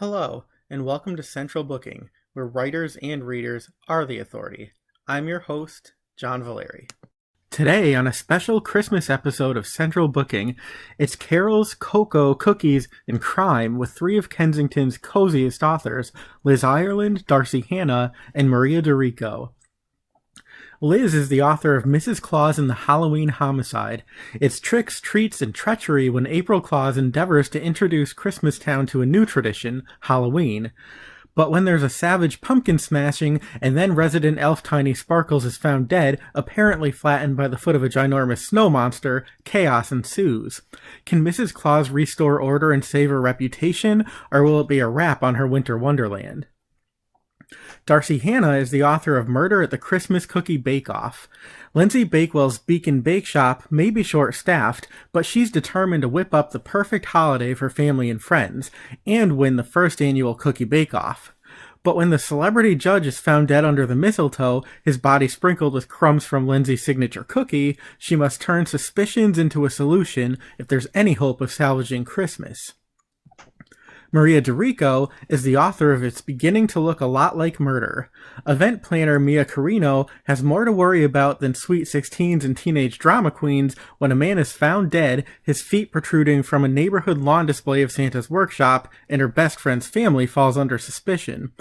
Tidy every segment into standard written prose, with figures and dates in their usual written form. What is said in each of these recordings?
Hello, and welcome to Central Booking, where writers and readers are the authority. I'm your host, John Valeri. Today, on a special Christmas episode of Central Booking, it's carols, cocoa, cookies, and crime with three of Kensington's coziest authors, Liz Ireland, Darci Hannah, and Maria DiRico. Liz is the author of Mrs. Claus and the Halloween Homicide. It's tricks, treats, and treachery when April Claus endeavors to introduce Christmastown to a new tradition, Halloween. But when there's a savage pumpkin smashing, and then resident elf Tiny Sparkles is found dead, apparently flattened by the foot of a ginormous snow monster, chaos ensues. Can Mrs. Claus restore order and save her reputation, or will it be a wrap on her winter wonderland? Darci Hannah is the author of Murder at the Christmas Cookie Bake-Off. Lindsey Bakewell's Beacon Bake Shop may be short-staffed, but she's determined to whip up the perfect holiday for family and friends, and win the first annual Cookie Bake-Off. But when the celebrity judge is found dead under the mistletoe, his body sprinkled with crumbs from Lindsey's signature cookie, she must turn suspicions into a solution if there's any hope of salvaging Christmas. Maria DiRico is the author of It's Beginning to Look a Lot Like Murder. Event planner Mia Carino has more to worry about than sweet 16s and teenage drama queens when a man is found dead, his feet protruding from a neighborhood lawn display of Santa's workshop, and her best friend's family falls under suspicion.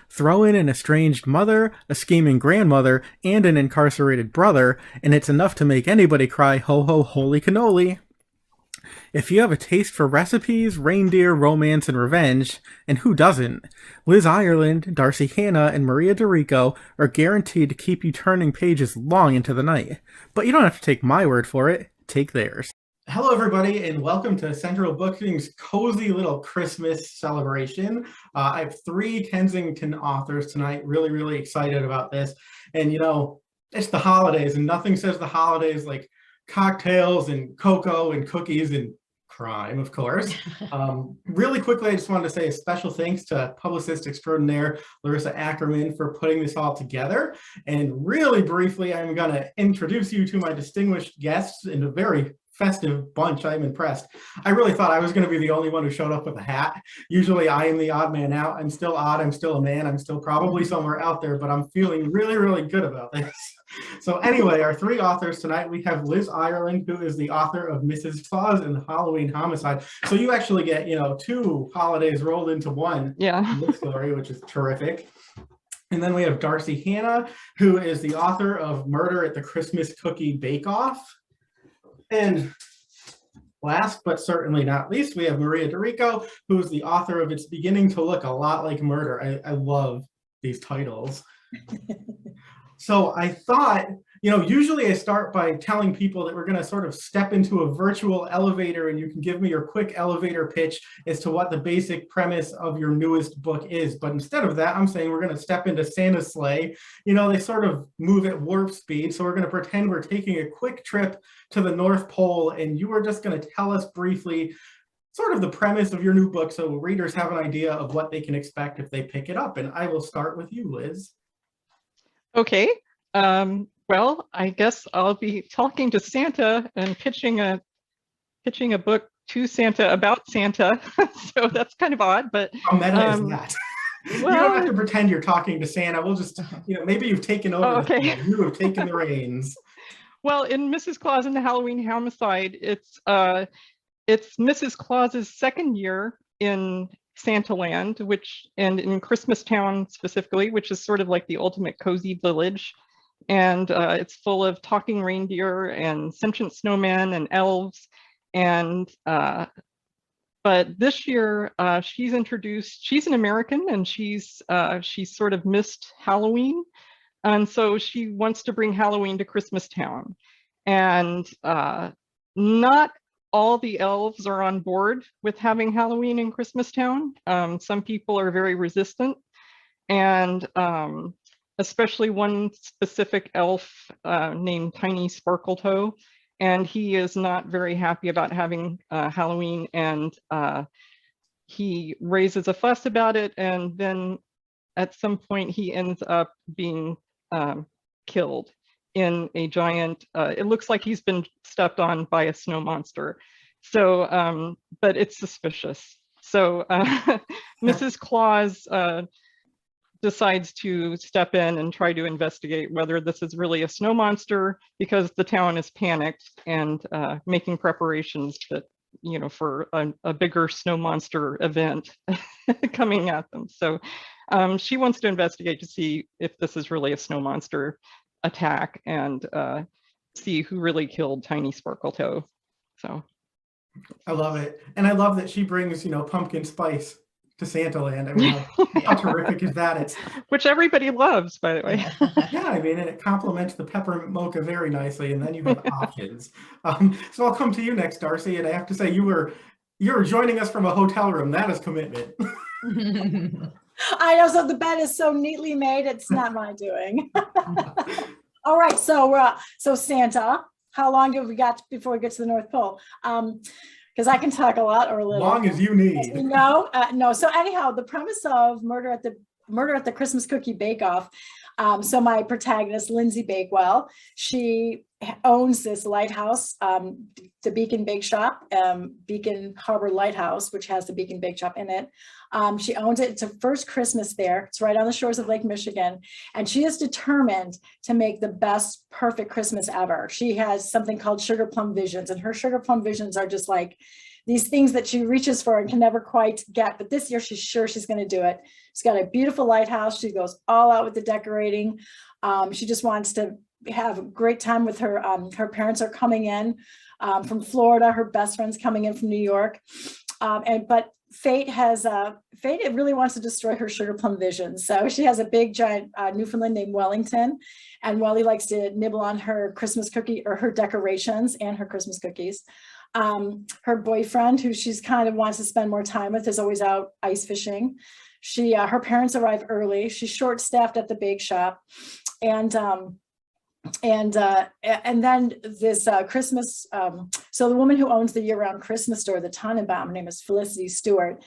Throw in an estranged mother, a scheming grandmother, and an incarcerated brother, and it's enough to make anybody cry ho ho holy cannoli. If you have a taste for recipes, reindeer, romance, and revenge, and who doesn't, Liz Ireland, Darci Hannah, and Maria DiRico are guaranteed to keep you turning pages long into the night. But you don't have to take my word for it, take theirs. Hello, everybody, and welcome to Central Booking's cozy little Christmas celebration. I have three Kensington authors tonight, really excited about this. And, it's the holidays, and nothing says the holidays like cocktails and cocoa and cookies and crime, of course. Really quickly, I just wanted to say a special thanks to publicist extraordinaire Larissa Ackerman for putting this all together. And really briefly, I'm going to introduce you to my distinguished guests in a very festive bunch. I'm impressed. I really thought I was going to be the only one who showed up with a hat. Usually I am the odd man out. I'm still odd. I'm still a man. I'm still probably somewhere out there, but I'm feeling really good about this. So anyway, our three authors tonight, we have Liz Ireland, who is the author of Mrs. Claus and the Halloween Homicide. So you actually get, two holidays rolled into one in this story, which is terrific. And then we have Darci Hannah, who is the author of Murder at the Christmas Cookie Bake-Off. And last but certainly not least, we have Maria DiRico, who is the author of It's Beginning to Look a Lot Like Murder. I love these titles. So I thought, usually I start by telling people that we're going to sort of step into a virtual elevator and you can give me your quick elevator pitch as to what the basic premise of your newest book is. But instead of that, I'm saying we're going to step into Santa's sleigh. They sort of move at warp speed. So we're going to pretend we're taking a quick trip to the North Pole, and you are just going to tell us briefly sort of the premise of your new book so readers have an idea of what they can expect if they pick it up. And I will start with you, Liz. Okay. Well, I guess I'll be talking to Santa and pitching a book to Santa about Santa. So that's kind of odd, but how meta is that? Well, you don't have to pretend you're talking to Santa. We'll just, maybe you've taken over. Oh, okay. You have taken the reins. Well, in Mrs. Claus and the Halloween Homicide, it's Mrs. Claus's second year in Santaland, and in Christmastown specifically, which is sort of like the ultimate cozy village. And it's full of talking reindeer and sentient snowmen and elves. And but this year she's an American, and she's sort of missed Halloween. And so she wants to bring Halloween to Christmastown. And not all the elves are on board with having Halloween in Christmastown. Some people are very resistant, and especially one specific elf named Tiny Sparkletoe, and he is not very happy about having Halloween, and he raises a fuss about it, and then at some point he ends up being killed in a giant, it looks like he's been stepped on by a snow monster. So, but it's suspicious. So Mrs. Claus decides to step in and try to investigate whether this is really a snow monster, because the town is panicked and making preparations that, for a bigger snow monster event coming at them. So she wants to investigate to see if this is really a snow monster attack and see who really killed Tiny Sparkletoe. So I love it. And I love that she brings, pumpkin spice to Santa Land. I mean, how terrific is that? It's which everybody loves, by the way. Yeah, I mean, and it complements the peppermint mocha very nicely, and then you have options. So I'll come to you next, Darci, and I have to say you're joining us from a hotel room. That is commitment. I know. So the bed is so neatly made. It's not my doing. All right. So Santa, how long have we got before we get to the North Pole? Because I can talk a lot or a little. Long as you need. No. So anyhow, the premise of Murder at the Christmas Cookie Bake Off. So my protagonist, Lindsey Bakewell, she owns this lighthouse, the Beacon Bake Shop, Beacon Harbor Lighthouse, which has the Beacon Bake Shop in it. She owns it. It's her first Christmas there. It's right on the shores of Lake Michigan. And she is determined to make the best, perfect Christmas ever. She has something called sugar plum visions, and her sugar plum visions are just like these things that she reaches for and can never quite get. But this year, she's sure she's going to do it. She's got a beautiful lighthouse. She goes all out with the decorating. She just wants to have a great time with her. Her parents are coming in from Florida. Her best friend's coming in from New York. But fate it really wants to destroy her sugar plum vision. So she has a big giant Newfoundland named Wellington, and Welly likes to nibble on her Christmas cookie or her decorations and her Christmas cookies. Her boyfriend, who she's kind of wants to spend more time with, is always out ice fishing. Her parents arrive early. She's short-staffed at the bake shop, and then this Christmas. So the woman who owns the year-round Christmas store, the Tannenbaum, her name is Felicity Stewart,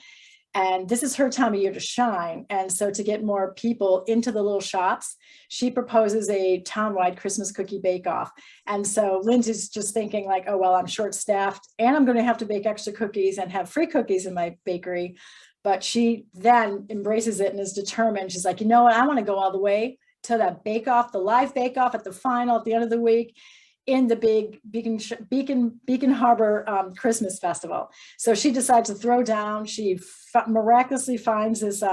and this is her time of year to shine. And so to get more people into the little shops, she proposes a town-wide Christmas cookie bake-off. And so Lindsay's just thinking like, oh, well, I'm short-staffed and I'm going to have to bake extra cookies and have free cookies in my bakery. But she then embraces it and is determined. She's like, you know what? I want to go all the way to that bake-off, the live bake-off at the final, at the end of the week, in the big Beacon Harbor Christmas festival. So she decides to throw down. She miraculously finds this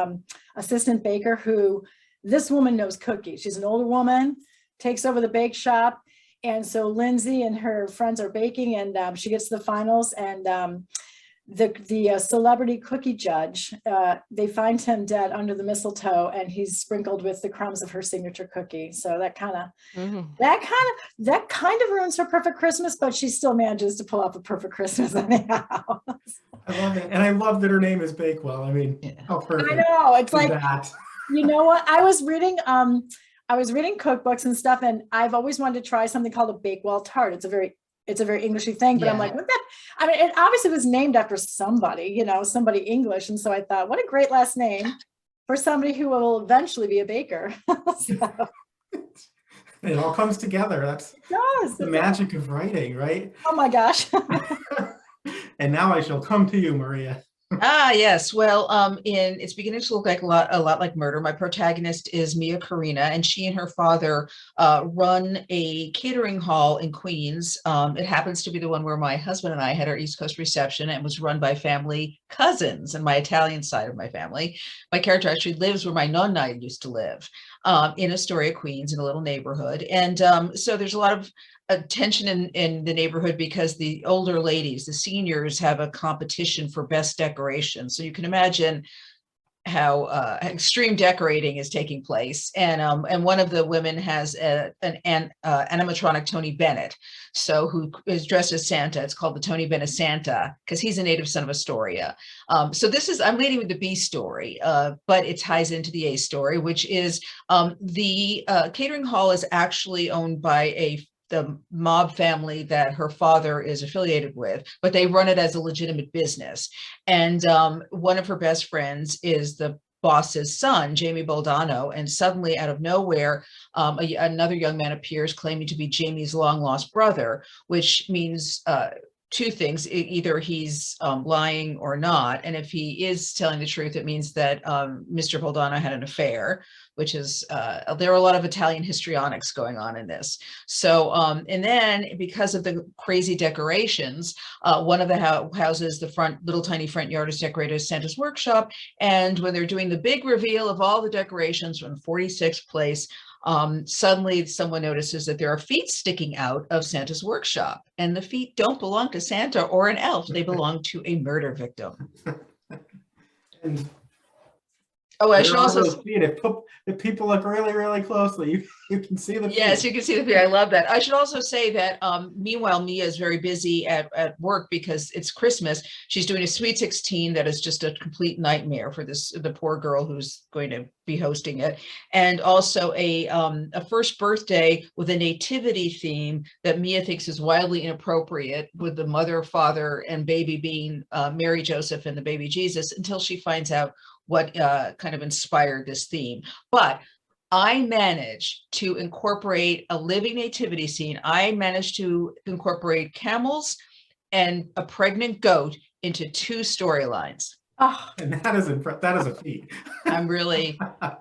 assistant baker who, this woman knows cookies. She's an older woman, takes over the bake shop. And so Lindsay and her friends are baking, and she gets to the finals, and the celebrity cookie judge, they find him dead under the mistletoe, and he's sprinkled with the crumbs of her signature cookie. So that kind of ruins her perfect Christmas, but she still manages to pull off a perfect Christmas anyhow. I love it. And I love that her name is Bakewell. I mean, how perfect. I know. It's like that. You know what? I was reading cookbooks and stuff, and I've always wanted to try something called a Bakewell tart. It's a very Englishy thing, but I'm like, what that? I mean, it obviously was named after somebody, somebody English. And so I thought, what a great last name for somebody who will eventually be a baker. So, it all comes together. That's the magic of writing, right? Oh my gosh. And now I shall come to you, Maria. Yes. Well, it's beginning to look like a lot like Murder. My protagonist is Mia Karina, and she and her father run a catering hall in Queens. It happens to be the one where my husband and I had our East Coast reception, and was run by family cousins and my Italian side of my family. My character actually lives where my nonna used to live, in Astoria, Queens, in a little neighborhood. And so there's a lot of tension in the neighborhood because the older ladies, the seniors, have a competition for best decoration. So you can imagine how extreme decorating is taking place. And one of the women has an animatronic Tony Bennett, so who is dressed as Santa. It's called the Tony Bennett Santa because he's a native son of Astoria. So I'm leading with the B story, but it ties into the A story, which is the catering hall is actually owned by the mob family that her father is affiliated with, but they run it as a legitimate business. And one of her best friends is the boss's son, Jamie Boldano, and suddenly out of nowhere, another young man appears claiming to be Jamie's long lost brother, which means two things. Either he's lying or not. And if he is telling the truth, it means that Mr. Boldano had an affair, which is, there are a lot of Italian histrionics going on in this. So, and then because of the crazy decorations, one of the houses, the little tiny front yard is decorated as Santa's workshop. And when they're doing the big reveal of all the decorations from 46th place, suddenly someone notices that there are feet sticking out of Santa's workshop, and the feet don't belong to Santa or an elf. They belong to a murder victim. And I should also see it. If people look really, really closely, you can see the feet. Yes, you can see the feet. I love that. I should also say that meanwhile, Mia is very busy at work because it's Christmas. She's doing a Sweet 16 that is just a complete nightmare for the poor girl who's going to be hosting it, and also a first birthday with a nativity theme that Mia thinks is wildly inappropriate, with the mother, father, and baby being Mary, Joseph, and the baby Jesus, until she finds out what kind of inspired this theme. But I managed to incorporate a living nativity scene. I managed to incorporate camels and a pregnant goat into 2 storylines. Oh, And that is a feat. I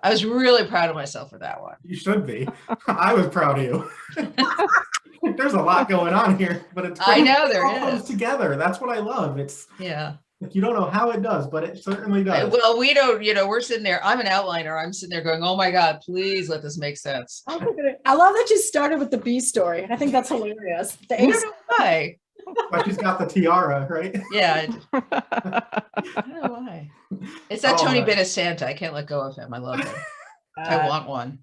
was really proud of myself for that one. You should be. I was proud of you. There's a lot going on here, but it's I know there all comes is. together. That's what I love. It's Yeah. you don't know how it does, but it certainly does. Well, we don't, we're sitting there. I'm an outliner. I'm sitting there going, oh my God, please let this make sense. I love that you started with the B story. I think that's hilarious. The I A don't know why. But she's got the tiara, right? Yeah. I don't know why. It's that Oh, Tony right. Bennett Santa. I can't let go of him. I love him. I want one.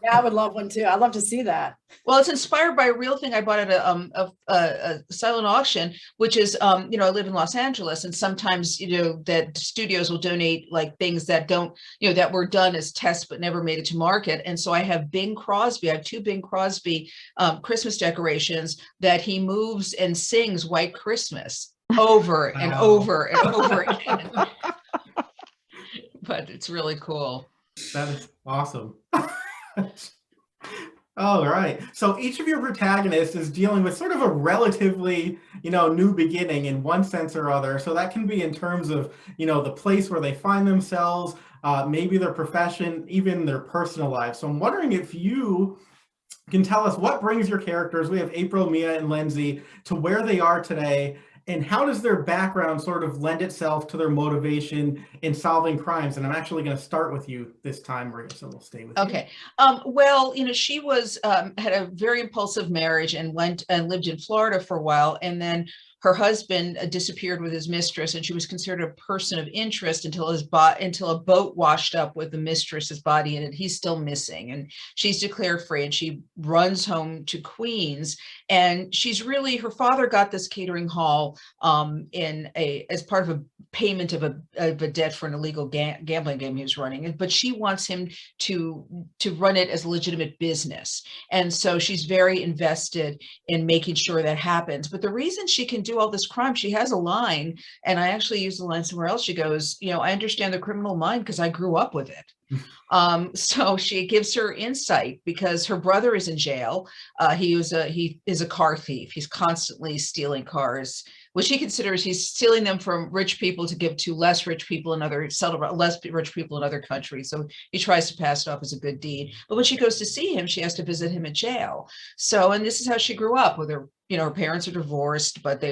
Yeah, I would love one too. I'd love to see that. Well, it's inspired by a real thing I bought at a silent auction, which is, I live in Los Angeles, and sometimes, that studios will donate like things that don't, that were done as tests but never made it to market. And so I have Bing Crosby. I have 2 Bing Crosby Christmas decorations that he moves and sings White Christmas over and over and over again. But it's really cool. That is awesome. All right. So each of your protagonists is dealing with sort of a relatively, new beginning in one sense or other. So that can be in terms of, the place where they find themselves, maybe their profession, even their personal lives. So I'm wondering if you can tell us what brings your characters, we have April, Mia, and Lindsey, to where they are today, and how does their background sort of lend itself to their motivation in solving crimes? And I'm actually going to start with you this time, Maria, so we'll stay with you. Okay. Well, she was had a very impulsive marriage and went and lived in Florida for a while, and then her husband disappeared with his mistress, and she was considered a person of interest until a boat washed up with the mistress's body in it. He's still missing, and she's declared free, and she runs home to Queens. And her father got this catering hall as part of a payment of a debt for an illegal gambling game he was running. But she wants him to run it as a legitimate business, and so she's very invested in making sure that happens. But the reason she can do all this crime, she has a line, and I actually use the line somewhere else. She goes, I understand the criminal mind because I grew up with it. So she gives her insight because her brother is in jail. He is a car thief. He's constantly stealing cars, which he considers he's stealing them from rich people to give to less rich people in other countries. So he tries to pass it off as a good deed. But when she goes to see him, she has to visit him in jail. So, and this is how she grew up with her. Her parents are divorced, but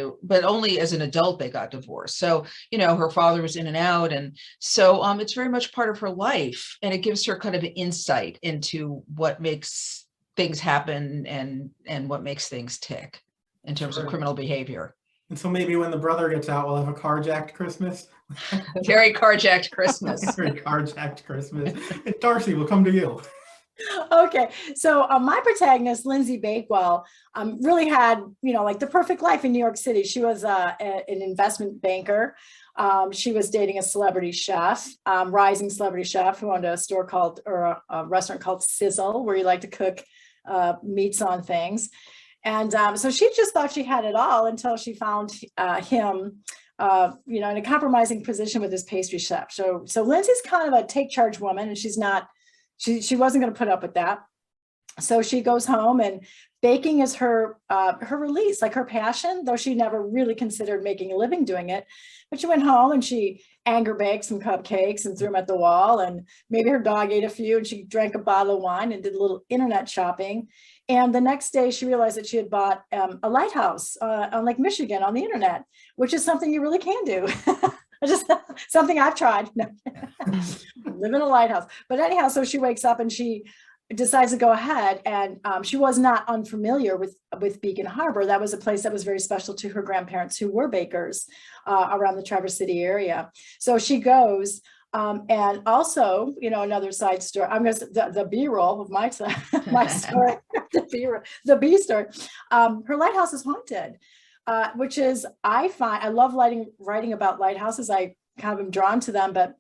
only as an adult they got divorced. So, her father was in and out. And so it's very much part of her life. And it gives her kind of an insight into what makes things happen and what makes things tick in terms of criminal behavior. And so maybe when the brother gets out, we'll have a carjacked Christmas. Very carjacked Christmas. Very carjacked Christmas. And Darci, we'll come to you. Okay, so my protagonist, Lindsey Bakewell, really had, like the perfect life in New York City. She was an investment banker. She was dating a celebrity chef, rising celebrity chef who owned a restaurant called Sizzle, where you like to cook meats on things. And so she just thought she had it all until she found him, in a compromising position with his pastry chef. So Lindsey's kind of a take charge woman, and she wasn't going to put up with that. So she goes home and baking is her release, like her passion, though she never really considered making a living doing it. But she went home and she anger baked some cupcakes and threw them at the wall, and maybe her dog ate a few, and she drank a bottle of wine and did a little internet shopping. And the next day she realized that she had bought a lighthouse on Lake Michigan on the internet, which is something you really can do. Just something I've tried. Live in a lighthouse. But anyhow, so she wakes up and she decides to go ahead, and she was not unfamiliar with Beacon Harbor. That was a place that was very special to her grandparents, who were bakers around the Traverse City area. So she goes, and also, another side story. I'm going to the B-roll of my story, the B story. Her lighthouse is haunted, which is, I love writing about lighthouses. I kind of am drawn to them, but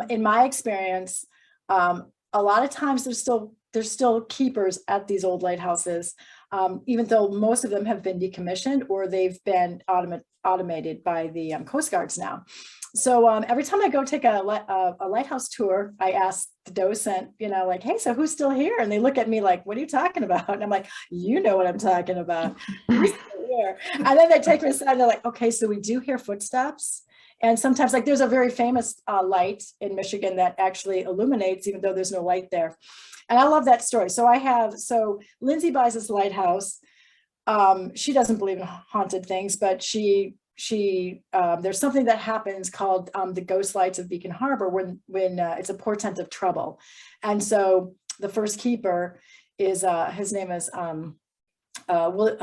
in my experience, a lot of times there's still keepers at these old lighthouses, even though most of them have been decommissioned or they've been automated by the Coast Guards now. So every time I go take a lighthouse tour, I ask the docent, like, hey, so who's still here? And they look at me like, what are you talking about? And I'm like, you know what I'm talking about. Who's still here? And then they take me aside and they're like, okay, so we do hear footsteps. And sometimes, like, there's a very famous light in Michigan that actually illuminates, even though there's no light there. And I love that story. So Lindsey buys this lighthouse. She doesn't believe in haunted things, but there's something that happens called the ghost lights of Beacon Harbor when it's a portent of trouble. And so the first keeper is his name is Willie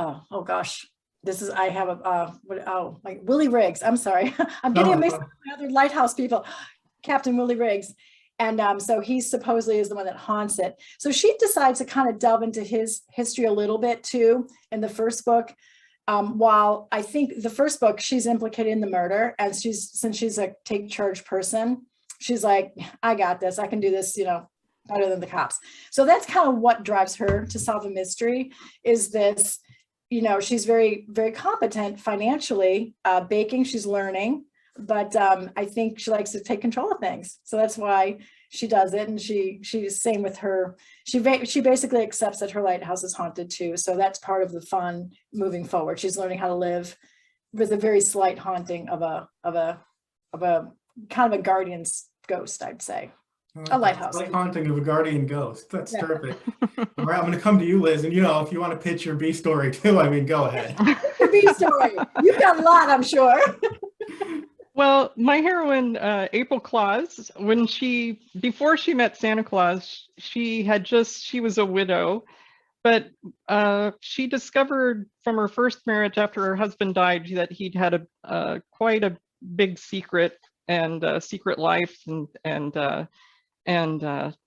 Riggs. I'm sorry, I'm getting a mix with other lighthouse people. Captain Willie Riggs. And so he supposedly is the one that haunts it. So she decides to kind of delve into his history a little bit too in the first book. While I think the first book, she's implicated in the murder, and since she's a take charge person, she's like, I got this, I can do this, better than the cops. So that's kind of what drives her to solve a mystery, is this, she's very, very competent financially, baking, she's learning, but I think she likes to take control of things. So that's why she does it. And she's same with her. She basically accepts that her lighthouse is haunted too. So that's part of the fun moving forward. She's learning how to live with a very slight haunting of a kind of a guardian's ghost, I'd say. A lighthouse. Like haunting of a guardian ghost. That's terrific. All right, I'm going to come to you, Liz. And if you want to pitch your B story too, go ahead. Your B story. You've got a lot, I'm sure. Well, my heroine, April Claus, before she met Santa Claus, she was a widow, but she discovered from her first marriage after her husband died that he'd had quite a big secret and secret life, and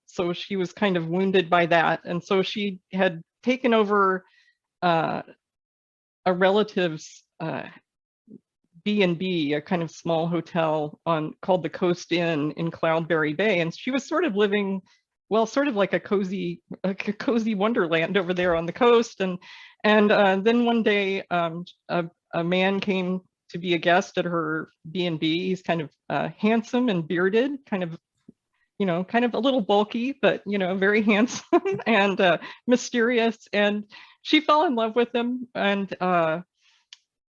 so she was kind of wounded by that, and so she had taken over a relative's B&B, a kind of small hotel called the Coast Inn in Cloudberry Bay, and she was sort of living, sort of like a cozy wonderland over there on the coast. And then one day, a man came to be a guest at her B&B. He's kind of handsome and bearded, kind of a little bulky, but very handsome and mysterious. And she fell in love with him,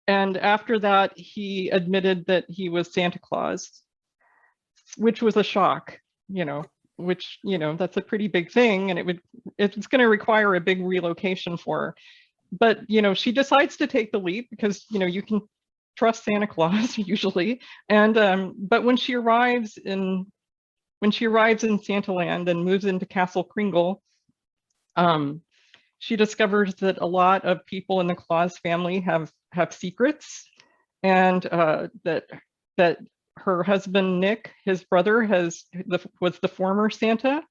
and after that, he admitted that he was Santa Claus, which was a shock, which, that's a pretty big thing. And it's going to require a big relocation for her. But, she decides to take the leap because, you can trust Santa Claus usually. And but when she arrives in Santaland and moves into Castle Kringle, she discovers that a lot of people in the Claus family have secrets, and that her husband Nick, his brother, was the former Santa,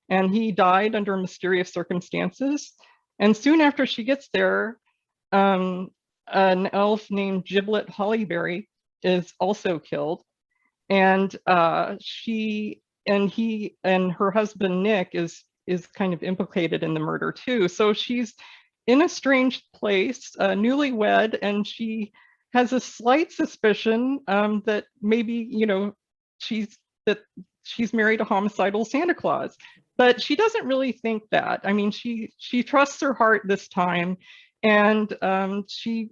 and he died under mysterious circumstances. And soon after she gets there, an elf named Giblet Hollyberry is also killed, and he and her husband Nick is kind of implicated in the murder too. So she's in a strange place, newlywed, and she has a slight suspicion that maybe, she's that she's married a homicidal Santa Claus. But she doesn't really think that. I mean, she trusts her heart this time, and she's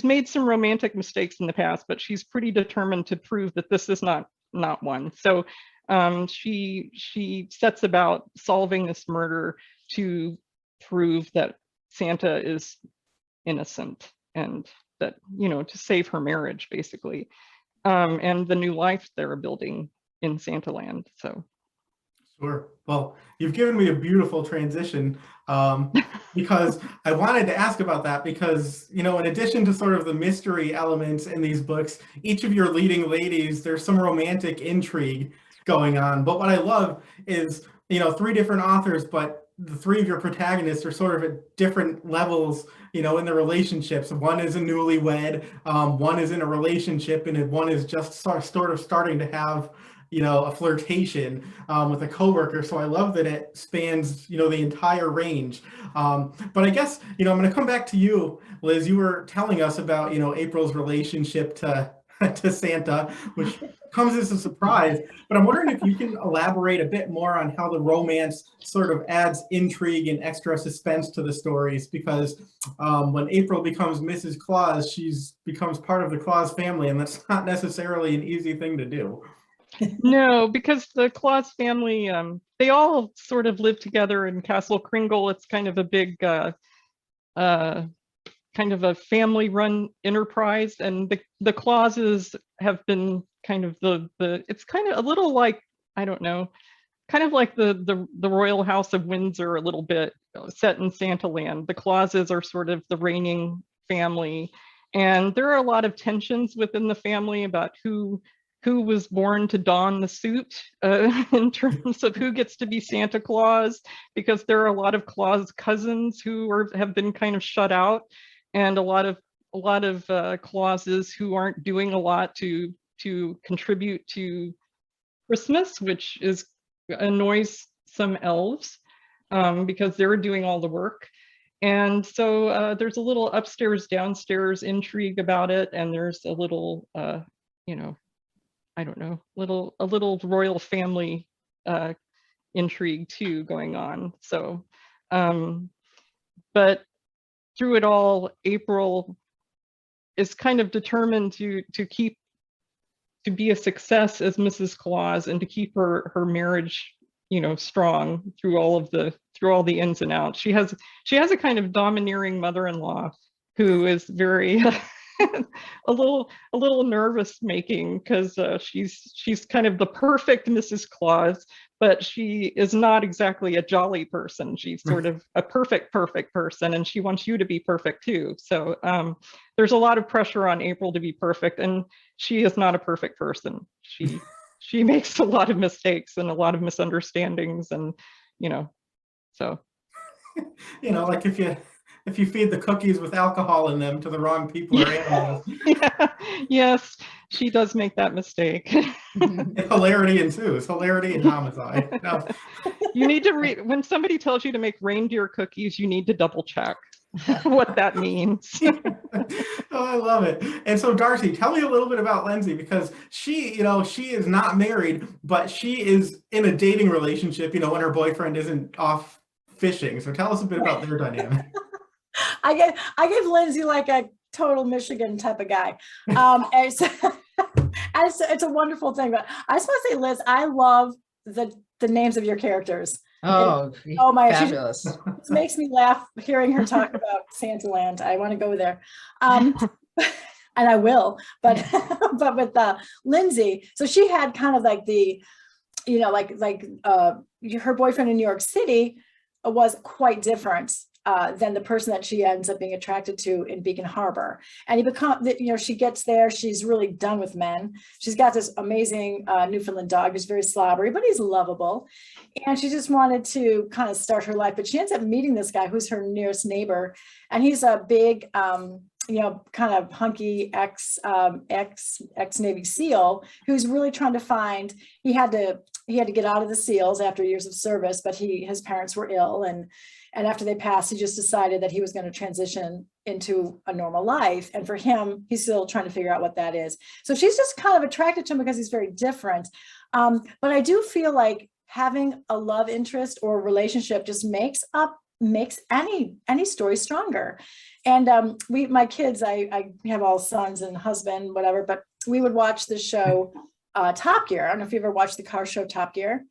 made some romantic mistakes in the past, but she's pretty determined to prove that this is not one. So she sets about solving this murder to prove that Santa is innocent, and that, you know, to save her marriage, basically, and the new life they're building in Santaland. So. Sure. Well, you've given me a beautiful transition, because I wanted to ask about that because, you know, in addition to sort of the mystery elements in these books, each of your leading ladies, there's some romantic intrigue going on. But what I love is, you know, 3 different authors, but the 3 of your protagonists are sort of at different levels, you know, in the relationships. One is a newlywed, one is in a relationship, and one is just sort of starting to have, you know, a flirtation with a coworker. So I love that it spans, you know, the entire range. But I guess, you know, I'm going to come back to you, Liz. You were telling us about, you know, April's relationship to Santa, which comes as a surprise. But I'm wondering if you can elaborate a bit more on how the romance sort of adds intrigue and extra suspense to the stories. Because when April becomes Mrs. Claus, she's becomes part of the Claus family, and that's not necessarily an easy thing to do. No, because the Claus family, they all sort of live together in Castle Kringle. It's kind of a big, kind of a family-run enterprise, and the Clauses have been kind of it's kind of a little like, I don't know, kind of like the Royal House of Windsor, a little bit set in Santaland. The Clauses are sort of the reigning family, and there are a lot of tensions within the family about who was born to don the suit, in terms of who gets to be Santa Claus, because there are a lot of Claus cousins who have been kind of shut out, and a lot of Clauses who aren't doing a lot to contribute to Christmas, which annoys some elves, because they're doing all the work. And so there's a little upstairs downstairs intrigue about it, and there's a little you know, I don't know, a little royal family intrigue too going on. So, but through it all, April is kind of determined to be a success as Mrs. Claus, and to keep her marriage, you know, strong through all the ins and outs. She has a kind of domineering mother-in-law who is very a little nervous making, because she's kind of the perfect Mrs. Claus, but she is not exactly a jolly person. She's sort of a perfect person, and she wants you to be perfect too. So there's a lot of pressure on April to be perfect, and she is not a perfect person. She makes a lot of mistakes and a lot of misunderstandings, and, you know, so. You know, like if you feed the cookies with alcohol in them to the wrong people or animals. Yeah. Yes, she does make that mistake. Hilarity ensues. Hilarity and homicide. No. You need to read, when somebody tells you to make reindeer cookies, you need to double check what that means. Oh, I love it. And so, Darci, tell me a little bit about Lindsey, because she, you know, she is not married, but she is in a dating relationship, you know, when her boyfriend isn't off fishing. So tell us a bit about their dynamic. I give Lindsey like a total Michigan type of guy. It's a wonderful thing. But I just want to say, Liz, I love the names of your characters. Oh my fabulous. It makes me laugh hearing her talk about Santaland. I want to go there. And I will, but with Lindsey, so she had kind of like the, you know, her boyfriend in New York City was quite different than the person that she ends up being attracted to in Beacon Harbor. And she gets there, she's really done with men. She's got this amazing Newfoundland dog who's very slobbery, but he's lovable. And she just wanted to kind of start her life, but she ends up meeting this guy who's her nearest neighbor. And he's a big, kind of hunky ex-Navy SEAL who's really trying to find, he had to get out of the SEALs after years of service, but his parents were ill, and after they passed, he just decided that he was going to transition into a normal life. And for him, he's still trying to figure out what that is. So she's just kind of attracted to him because he's very different. But I do feel like having a love interest or relationship just makes any story stronger. And my kids, I have all sons and husband, whatever, but we would watch the show Top Gear. I don't know if you ever watched the car show Top Gear.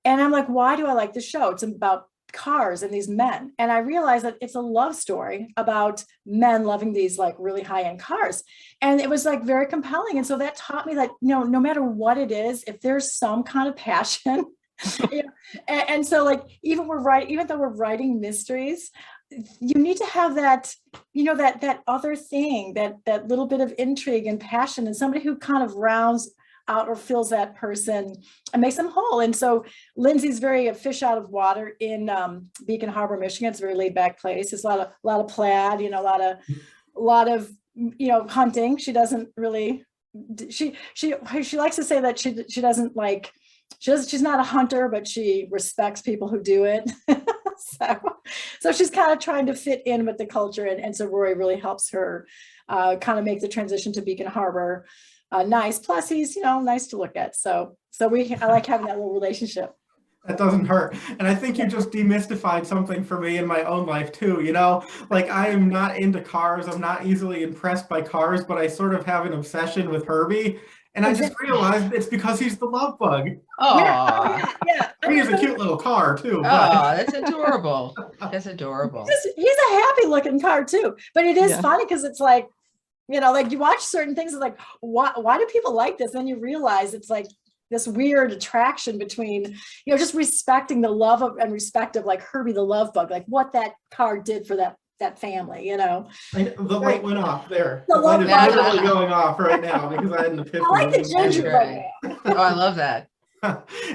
And I'm like, why do I like the show? It's about cars and these men. And I realized that it's a love story about men loving these like really high-end cars. And it was like very compelling. And so that taught me that, no matter what it is, if there's some kind of passion, and so like, even though we're writing mysteries, you need to have that, that other thing, that little bit of intrigue and passion, and somebody who kind of rounds out or fills that person and makes them whole. And so Lindsey's very a fish out of water in Beacon Harbor, Michigan. It's a very laid back place. It's a lot of plaid, a lot of hunting. She doesn't really, she likes to say that she doesn't like, she's not a hunter, but she respects people who do it. So she's kind of trying to fit in with the culture. And so Rory really helps her kind of make the transition to Beacon Harbor nice. Plus he's, nice to look at. So I like having that little relationship. That doesn't hurt. And I think you just demystified something for me in my own life too. Like I am not into cars. I'm not easily impressed by cars, but I sort of have an obsession with Herbie. And I just realized it's because he's the love bug. Oh, yeah. He's a cute little car too. Oh, that's adorable. That's adorable. He's a happy looking car too. But it is funny because it's like, like you watch certain things, it's like, why do people like this? Then you realize it's like this weird attraction between, just respecting the love of and respect of like Herbie the love bug, like what that car did for that family, The light went off there. The light is literally going off right now because I had an epiphany. I like the ginger right now. Oh, I love that.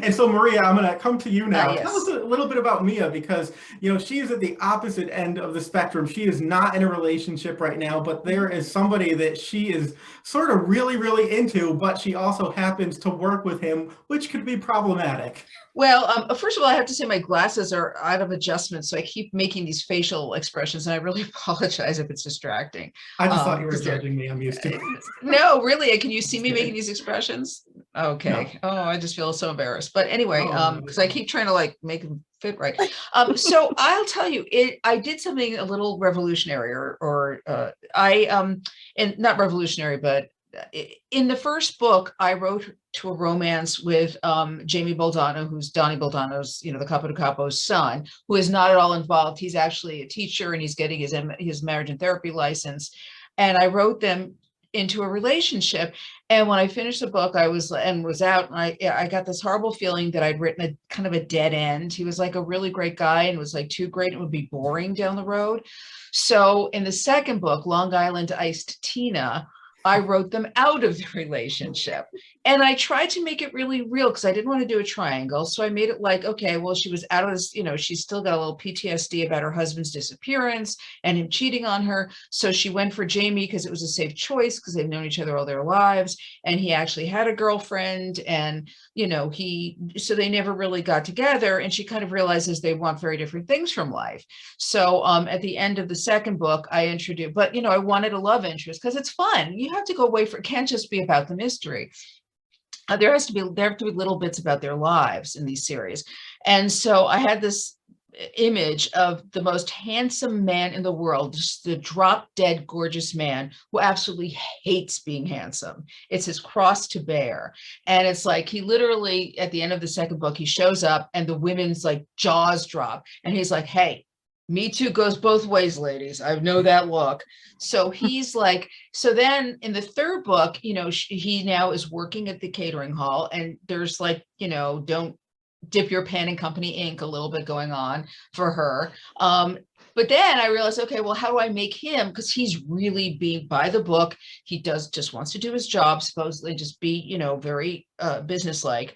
And so Maria, I'm going to come to you now. Yes. Tell us a little bit about Mia, because she is at the opposite end of the spectrum. She is not in a relationship right now, but there is somebody that she is sort of really, really into, but she also happens to work with him, which could be problematic. Well, first of all, I have to say my glasses are out of adjustment, so I keep making these facial expressions, and I really apologize if it's distracting. I just thought you were judging me. I'm used to it. No, really. Can you see me making these expressions? Okay. No. Oh, I just feel so embarrassed. But anyway, because I keep trying to like make them fit right. So I'll tell you, I did something a little revolutionary, and not revolutionary, but in the first book, I wrote to a romance with Jamie Boldano, who's Donnie Boldano's, the Capo de Capo's son, who is not at all involved. He's actually a teacher and he's getting his marriage and therapy license. And I wrote them into a relationship. And when I finished the book, I was out, and I got this horrible feeling that I'd written a kind of a dead end. He was like a really great guy and was like too great. It would be boring down the road. So in the second book, Long Island Iced Tina, I wrote them out of the relationship, and I tried to make it really real because I didn't want to do a triangle. So I made it like, okay, well, she was out of this, she's still got a little PTSD about her husband's disappearance and him cheating on her. So she went for Jamie because it was a safe choice because they've known each other all their lives. And he actually had a girlfriend, and, so they never really got together. And she kind of realizes they want very different things from life. So at the end of the second book, I introduced, but, I wanted a love interest because it's fun. You have to go away it can't just be about the mystery. There have to be little bits about their lives in these series. And so I had this image of the most handsome man in the world, just the drop dead gorgeous man who absolutely hates being handsome. It's his cross to bear. And it's like, he literally, at the end of the second book, he shows up and the women's like jaws drop. And he's like, hey, me too goes both ways, ladies. I know that look. So he's like, so then in the third book, he now is working at the catering hall, and there's like, don't dip your pen in company ink a little bit going on for her. But then I realized, okay, well, how do I make him? Because he's really being by the book. He just wants to do his job, supposedly just be, very businesslike.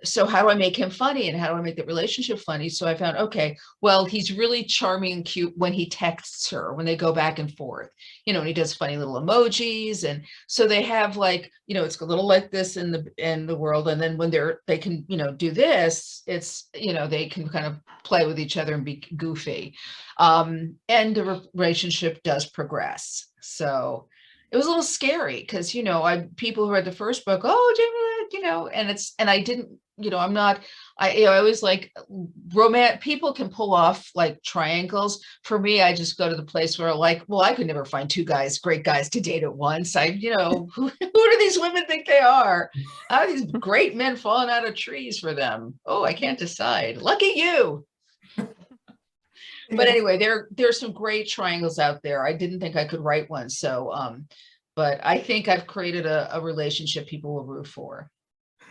So how do I make him funny, and how do I make the relationship funny? So I found, okay, well, he's really charming and cute when he texts her, when they go back and forth, and he does funny little emojis. And so they have like, it's a little like this in the world. And then when they can, do this, it's, they can kind of play with each other and be goofy. And the relationship does progress. So it was a little scary because, people who read the first book, oh, Jamie, and I didn't, I always like people can pull off like triangles. For me, I just go to the place where I could never find great guys to date at once. Who do these women think they are? How are these great men falling out of trees for them? Oh, I can't decide. Lucky you. But anyway, there's some great triangles out there. I didn't think I could write one. So, but I think I've created a relationship people will root for.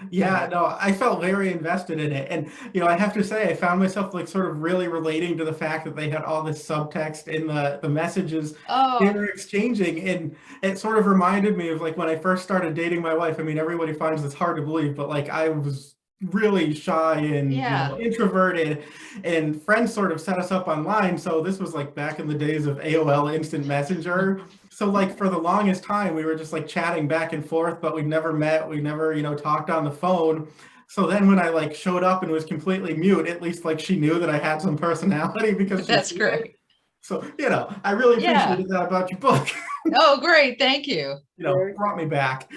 Yeah, no, I felt very invested in it. And, I have to say, I found myself like sort of really relating to the fact that they had all this subtext in the messages they were exchanging. And it sort of reminded me of like when I first started dating my wife. I mean, everybody finds this hard to believe, but like I was really shy and introverted, and friends sort of set us up online. So this was like back in the days of AOL Instant Messenger. So like for the longest time, we were just like chatting back and forth, but we'd never met. We never, talked on the phone. So then when I like showed up and was completely mute, at least like she knew that I had some personality because that's great. So, I really appreciated that about your book. Oh, great. Thank you. Brought me back.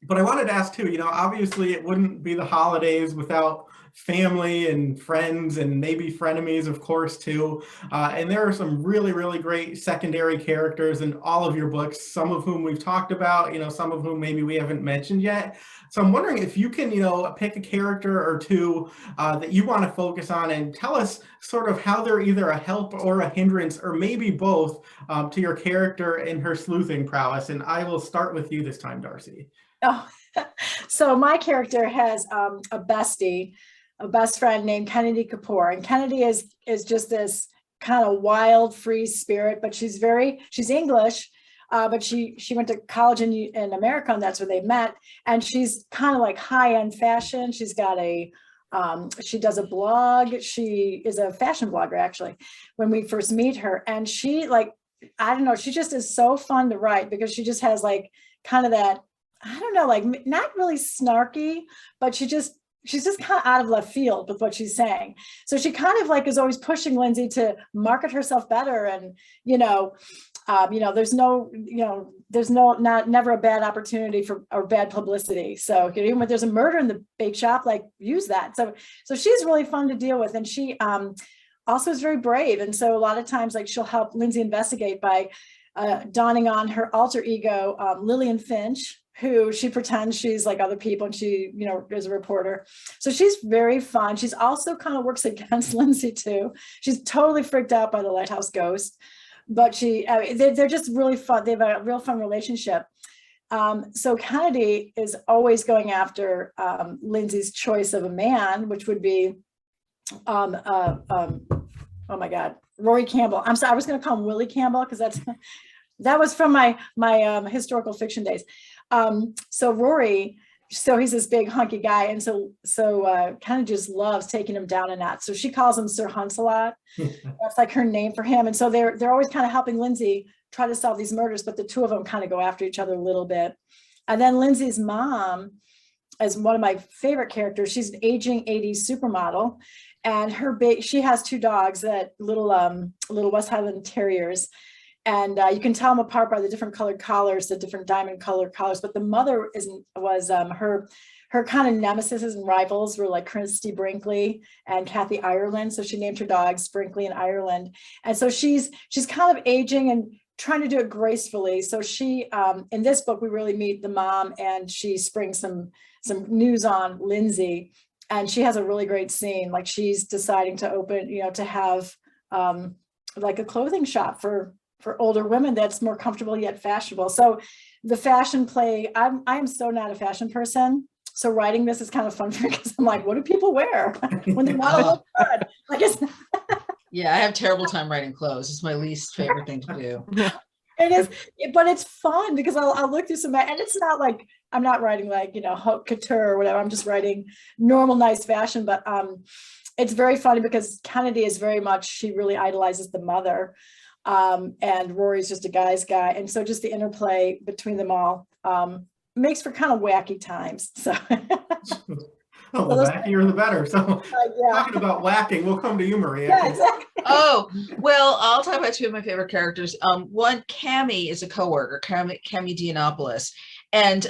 But I wanted to ask too, obviously it wouldn't be the holidays without family and friends and maybe frenemies, of course, too. And there are some really, really great secondary characters in all of your books, some of whom we've talked about, some of whom maybe we haven't mentioned yet. So I'm wondering if you can, pick a character or two that you want to focus on and tell us sort of how they're either a help or a hindrance, or maybe both, to your character and her sleuthing prowess. And I will start with you this time, Darci. Oh, so my character has a best friend named Kennedy Kapoor, and Kennedy is just this kind of wild, free spirit. But she's English, but she went to college in America, and that's where they met. And she's kind of like high-end fashion. She's got she does a blog. She is a fashion blogger, actually, when we first meet her. And she I don't know, she just is so fun to write because she just has like kind of that, I don't know, like not really snarky, but she's just kind of out of left field with what she's saying. So she kind of like is always pushing Lindsey to market herself better. And, there's never a bad opportunity or bad publicity. So even when there's a murder in the bake shop, like use that. So she's really fun to deal with. And she also is very brave. And so a lot of times, like she'll help Lindsey investigate by donning on her alter ego, Lillian Finch, who she pretends she's like other people, and she, is a reporter. So she's very fun. She's also kind of works against Lindsey too. She's totally freaked out by the lighthouse ghost, but they're just really fun. They have a real fun relationship. So Kennedy is always going after Lindsey's choice of a man, which would be, oh my God, Rory Campbell. I'm sorry, I was going to call him Willie Campbell because that was from my historical fiction days. So Rory, he's this big hunky guy, and so kind of just loves taking him down a notch. So she calls him Sir Hunsalot. That's like her name for him. And so they're always kind of helping Lindsey try to solve these murders, but the two of them kind of go after each other a little bit. And then Lindsey's mom is one of my favorite characters. She's an aging 80s supermodel, and she has two dogs, that little West Highland Terriers. And you can tell them apart by the different colored collars, the different diamond colored collars. But the mother was her kind of nemesis and rivals were like Christy Brinkley and Kathy Ireland. So she named her dogs Brinkley and Ireland. And so she's kind of aging and trying to do it gracefully. So she, in this book, we really meet the mom, and she springs some news on Lindsey. And she has a really great scene. Like she's deciding to open, to have like a clothing shop for older women that's more comfortable yet fashionable. So the fashion play, I am so not a fashion person. So writing this is kind of fun for me because I'm like, what do people wear when they want to look good? Like yeah, I have terrible time writing clothes. It's my least favorite thing to do. It is, but it's fun because I'll look through some, and it's not like, I'm not writing like, haute couture or whatever. I'm just writing normal, nice fashion. But it's very funny because Kennedy is very much, she really idolizes the mother. And Rory's just a guy's guy. And so just the interplay between them all makes for kind of wacky times. So Well, the wackier the better. So Yeah. talking about whacking, we'll come to you, Maria. Yeah, exactly. Oh, well, I'll talk about two of my favorite characters. One, Cammy is a coworker, Cammy Dianopoulos. And,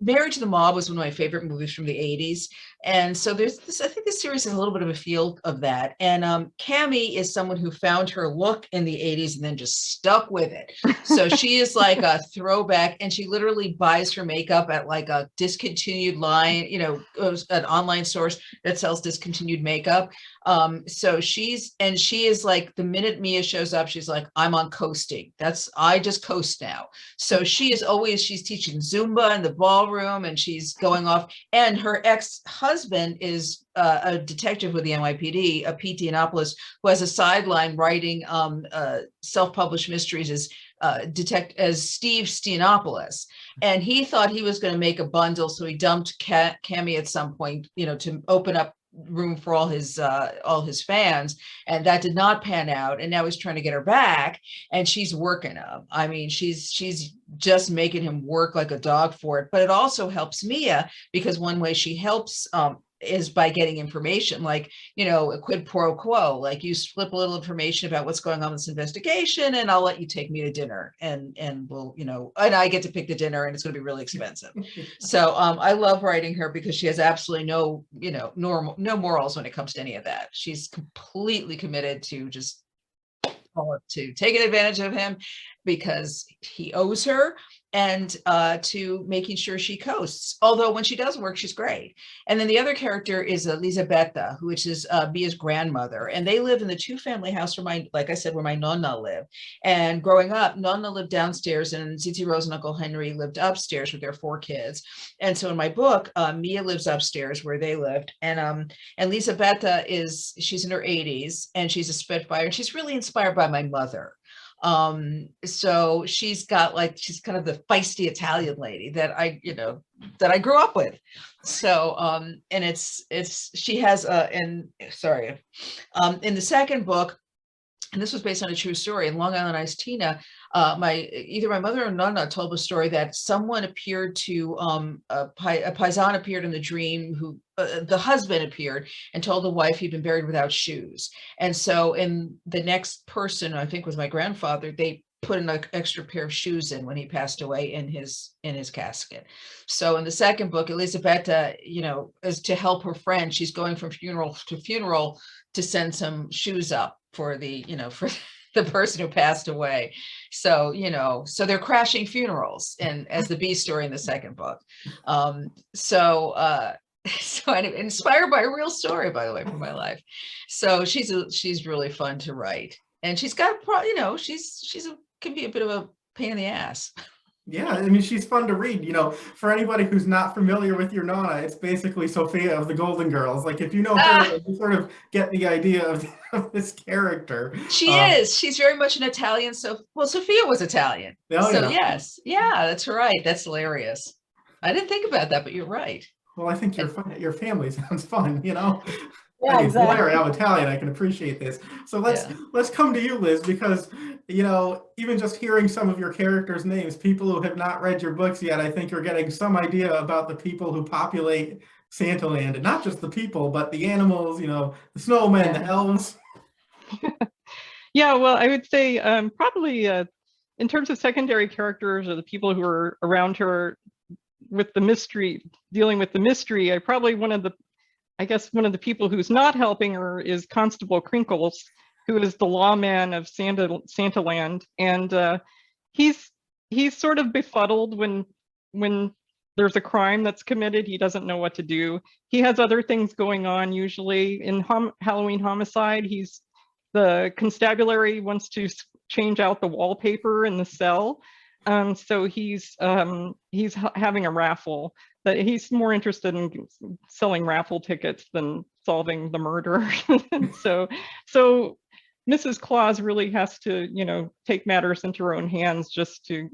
Married to the Mob was one of my favorite movies from the 80s. And so there's this, I think this series has a little bit of a feel of that. And Cammy is someone who found her look in the 80s and then just stuck with it. So she is like a throwback, and she literally buys her makeup at like a discontinued line, an online source that sells discontinued makeup. So she is like, the minute Mia shows up, she's like, I'm on coasting. I just coast now. So she's teaching Zumba in the ballroom, and she's going off, and her ex-husband is a detective with the NYPD, Pete Dianopoulos, who has a sideline writing self-published mysteries as Steve Stianopoulos. And he thought he was going to make a bundle, so he dumped Cammy at some point, to open up room for all his fans, and that did not pan out. And now he's trying to get her back, and she's working him. I mean, she's just making him work like a dog for it. But it also helps Mia, because one way she helps is by getting information, like, a quid pro quo, like, you slip a little information about what's going on with this investigation, and I'll let you take me to dinner, and we'll, and I get to pick the dinner, and it's going to be really expensive. So I love writing her, because she has absolutely no morals when it comes to any of that. She's completely committed to just taking advantage of him because he owes her, and to making sure she coasts. Although when she does work, she's great. And then the other character is Elisabetta, which is Mia's grandmother. And they live in the two-family house like I said, where my nonna lived. And growing up, nonna lived downstairs, and Zizi Rose and Uncle Henry lived upstairs with their 4 kids. And so in my book, Mia lives upstairs where they lived. And Elisabetta she's in her 80s, and she's a Spitfire, and she's really inspired by my mother. So she's kind of the feisty Italian lady that I grew up with. So and she has in the second book, and this was based on a true story, in Long Island Iced Tina, either my mother or Nonna told the story that someone appeared to a paisan appeared in the dream, who the husband appeared and told the wife he'd been buried without shoes. And so in the next person, I think was my grandfather, they put an extra pair of shoes in when he passed away in his casket. So in the second book, Elisabetta, is to help her friend. She's going from funeral to funeral to send some shoes up for for the person who passed away. So, so they're crashing funerals, and as the B story in the second book. So anyway, inspired by a real story, by the way, from my life. So she's really fun to write, and she's got, can be a bit of a pain in the ass. Yeah, I mean, she's fun to read. For anybody who's not familiar with your Nonna, it's basically Sophia of the Golden Girls. Like, if you know her, you sort of get the idea of this character. She is. She's very much an Italian. Sophia was Italian. Oh, so yeah. Yes. Yeah, that's right. That's hilarious. I didn't think about that, but you're right. Well, I think your family sounds fun, Yeah, exactly. exactly. I'm Italian. I can appreciate this. So let's come to you, Liz, because even just hearing some of your characters' names, people who have not read your books yet, I think you're getting some idea about the people who populate Santaland, and not just the people, but the animals. The snowmen, the elves. Yeah, well, I would say probably in terms of secondary characters, or the people who are around her with the mystery, dealing with the mystery, I probably one of the people who's not helping her is Constable Crinkles, who is the lawman of Santaland, and he's sort of befuddled when there's a crime that's committed. He doesn't know what to do. He has other things going on. Usually in Halloween Homicide, the constabulary wants to change out the wallpaper in the cell. So he's having a raffle. That he's more interested in selling raffle tickets than solving the murder. so Mrs. Claus really has to, take matters into her own hands just to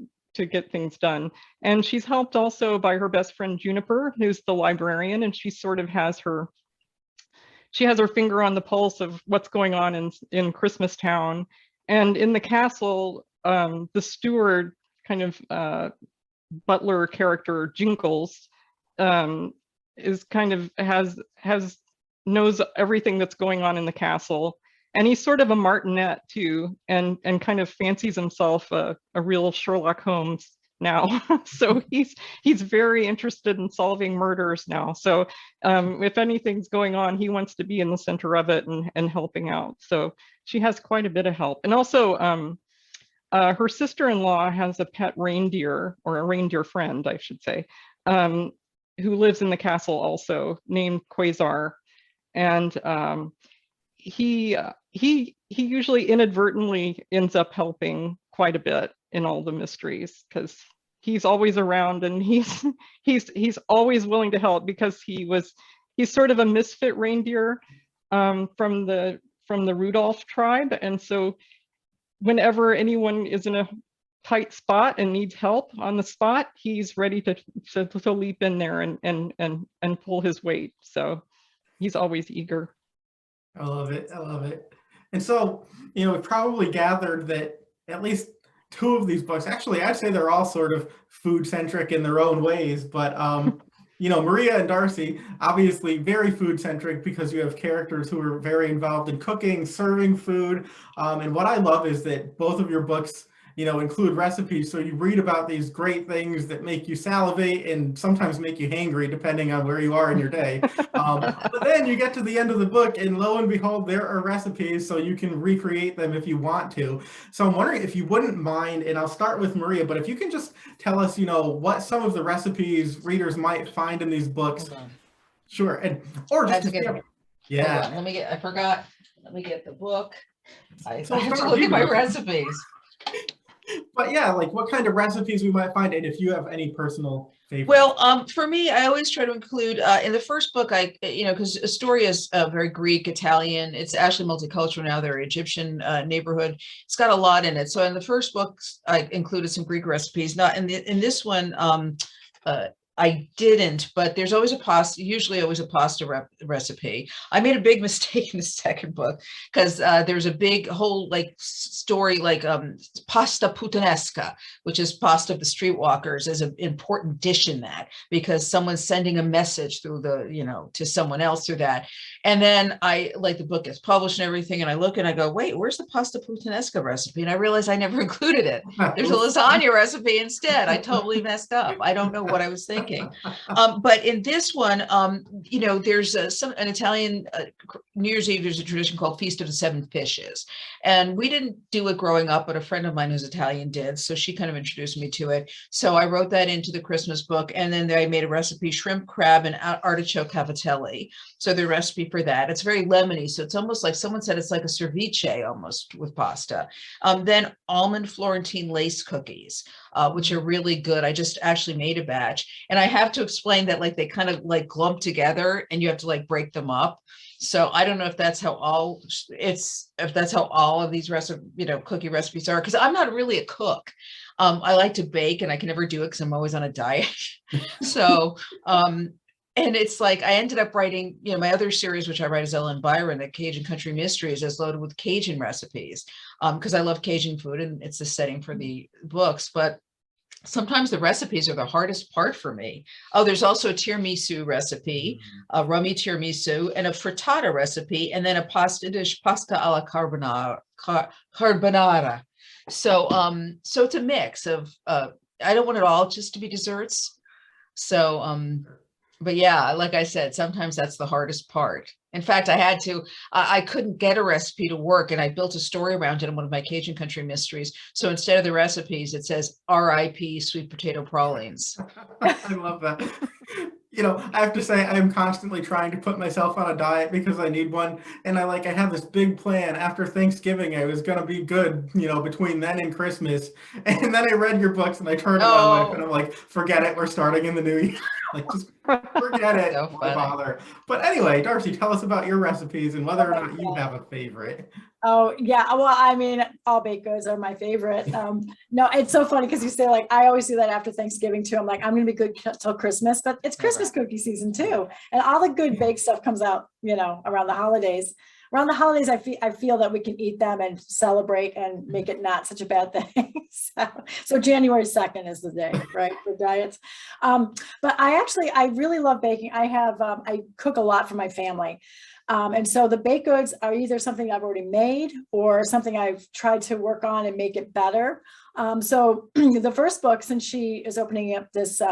get things done. And she's helped also by her best friend Juniper, who's the librarian, and she sort of has her finger on the pulse of what's going on in Christmas Town. And in the castle, the steward kind of butler character, Jinkles, is kind of knows everything that's going on in the castle. And he's sort of a martinet too, and kind of fancies himself a real Sherlock Holmes now. So he's very interested in solving murders now. So if anything's going on, he wants to be in the center of it and helping out. So she has quite a bit of help. And also her sister-in-law has a pet reindeer, or a reindeer friend, I should say, who lives in the castle also, named Quasar. And he usually inadvertently ends up helping quite a bit in all the mysteries, because he's always around, and he's always willing to help, because he's sort of a misfit reindeer from the Rudolph tribe. And so whenever anyone is in a tight spot and needs help on the spot, he's ready to leap in there and pull his weight. So he's always eager. I love it. I love it. And so, we probably gathered that at least two of these books, actually, I'd say they're all sort of food centric in their own ways, but Maria and Darci, obviously very food centric, because you have characters who are very involved in cooking, serving food. And what I love is that both of your books, include recipes. So you read about these great things that make you salivate and sometimes make you hangry, depending on where you are in your day. But then you get to the end of the book, and lo and behold, there are recipes, so you can recreate them if you want to. So I'm wondering if you wouldn't mind, and I'll start with Maria, but if you can just tell us, what some of the recipes readers might find in these books. Sure. Or just yeah. I forgot. Let me get the book. I have to look at my recipes. But yeah, like what kind of recipes we might find, and if you have any personal favorites. Well, for me, I always try to include in the first book, because Astoria is very Greek, Italian. It's actually multicultural now. They're Egyptian neighborhood. It's got a lot in it. So in the first book, I included some Greek recipes. Not in this one. I didn't, but there's always usually always a pasta recipe. I made a big mistake in the second book, because there's a big whole story, pasta puttanesca, which is pasta of the streetwalkers, as an important dish in that, because someone's sending a message through to someone else through that. And then the book gets published and everything, and I look and I go, wait, where's the pasta puttanesca recipe? And I realized I never included it. There's a lasagna recipe instead. I totally messed up. I don't know what I was thinking. But in this one, there's an Italian New Year's Eve. There's a tradition called Feast of the Seven Fishes, and we didn't do it growing up, but a friend of mine who's Italian did, so she kind of introduced me to it. So I wrote that into the Christmas book, and then I made a recipe: shrimp, crab, and artichoke cavatelli. So the recipe for that, it's very lemony, so it's almost like someone said it's like a ceviche almost with pasta. Then almond Florentine lace cookies, which are really good. I just actually made a batch, and I have to explain that they kind of glump together, and you have to break them up. So I don't know if that's how all of these cookie recipes are, because I'm not really a cook. I like to bake, and I can never do it because I'm always on a diet. So and it's I ended up writing, my other series, which I write is Ellen Byron, the Cajun Country Mysteries, is loaded with Cajun recipes, because I love Cajun food, and it's the setting for the books. But sometimes the recipes are the hardest part for me. Oh, there's also a tiramisu recipe, a rummy tiramisu, and a frittata recipe, and then a pasta dish, pasta alla carbonara. So it's a mix of, I don't want it all just to be desserts. So, but yeah, like I said, sometimes that's the hardest part. In fact, I couldn't get a recipe to work, and I built a story around it in one of my Cajun Country Mysteries. So instead of the recipes, it says R.I.P. sweet potato pralines. I love that. I have to say, I'm constantly trying to put myself on a diet because I need one. And I have this big plan after Thanksgiving. I was going to be good, between then and Christmas. And then I read your books, and I turned to my wife, and I'm like, forget it. We're starting in the new year. Just forget it. So why bother? But anyway, Darci, tell us about your recipes and whether or not you have a favorite. Oh yeah, well, I mean, all baked goods are my favorite. No, it's so funny because you say I always do that after Thanksgiving too. I'm like, I'm gonna be good till Christmas, but it's Christmas cookie season too, and all the good baked stuff comes out, around the holidays. around the holidays, I feel that we can eat them and celebrate and make it not such a bad thing. So January 2nd is the day, right, for diets. But I really love baking. I cook a lot for my family. And so the baked goods are either something I've already made or something I've tried to work on and make it better. So the first book, since she is opening up this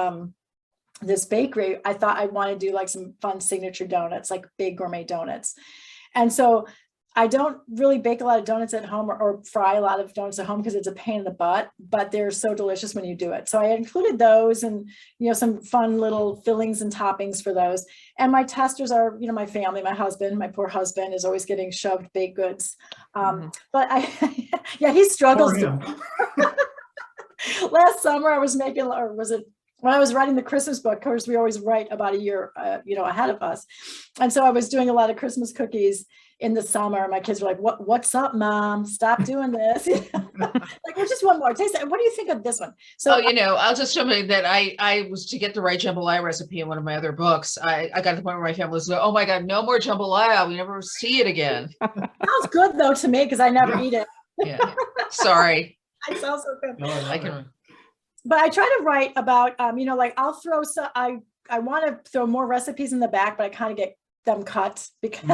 bakery, I thought I want to do like some fun signature donuts, like big gourmet donuts. And so I don't really bake a lot of donuts at home or fry a lot of donuts at home because it's a pain in the butt, but they're so delicious when you do it. So I included those and, some fun little fillings and toppings for those. And my testers are, my family, my husband. My poor husband is always getting shoved baked goods. But he struggles. Last summer I was making, or was it when I was writing the Christmas book? Of course, we always write about a year, ahead of us. And so I was doing a lot of Christmas cookies in the summer. My kids were like, what's up, Mom? Stop doing this. Like, well, just one more. Taste it. What do you think of this one? So, I'll just show you that I was to get the right jambalaya recipe in one of my other books. I got to the point where my family was like, oh my God, no more jambalaya. We never see it again. Sounds good though to me because I never eat it. Yeah. Sorry. It sounds so good. No, I can. But I try to write about, like I'll throw I want to throw more recipes in the back, but I kind of get them cut because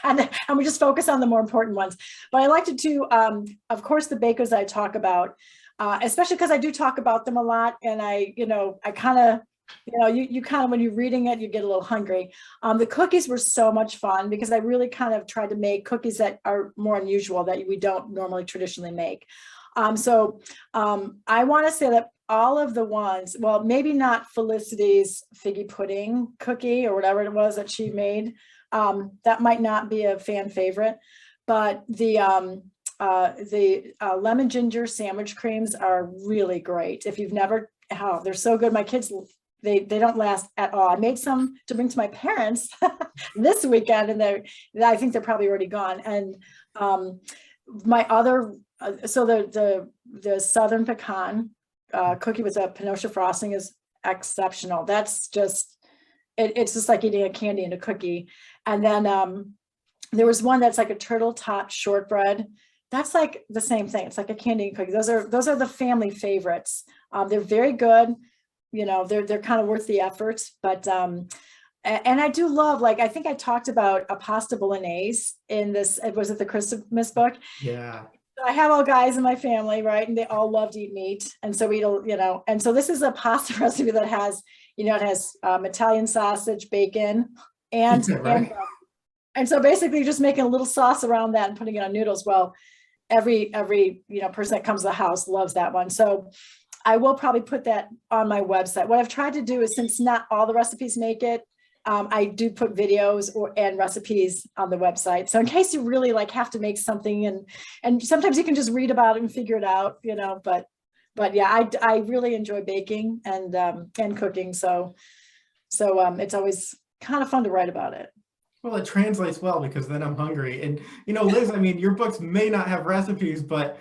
and we just focus on the more important ones. But I like to do, of course, the bakers I talk about, especially because I do talk about them a lot, and I kind of, you kind of, when you're reading it, you get a little hungry. The cookies were so much fun because I really kind of tried to make cookies that are more unusual that we don't normally traditionally make. So I want to say that all of the ones, well, maybe not Felicity's figgy pudding cookie or whatever it was that she made. That might not be a fan favorite, but the lemon ginger sandwich creams are really great. If you've never, they're so good. My kids, they don't last at all. I made some to bring to my parents this weekend, and I think they're probably already gone. And my other, so the Southern pecan cookie with a pinocha frosting is exceptional. That's just, it's just like eating a candy and a cookie. And then there was one that's like a turtle top shortbread. That's like the same thing. It's like a candy and cookie. Those are the family favorites. They're very good. They're kind of worth the effort. But and I do love, like, I think I talked about a pasta bolognese in this, was it the Christmas book? Yeah. I have all guys in my family, right? And they all love to eat meat. And so and so this is a pasta recipe that has, it has Italian sausage, bacon, and, right. and so basically just making a little sauce around that and putting it on noodles. Well, every person that comes to the house loves that one. So I will probably put that on my website. What I've tried to do is, since not all the recipes make it, I do put videos and recipes on the website. So in case you really have to make something, and sometimes you can just read about it and figure it out, but yeah, I really enjoy baking and cooking. So it's always kind of fun to write about it. Well, it translates well because then I'm hungry. And, Liz, I mean, your books may not have recipes, but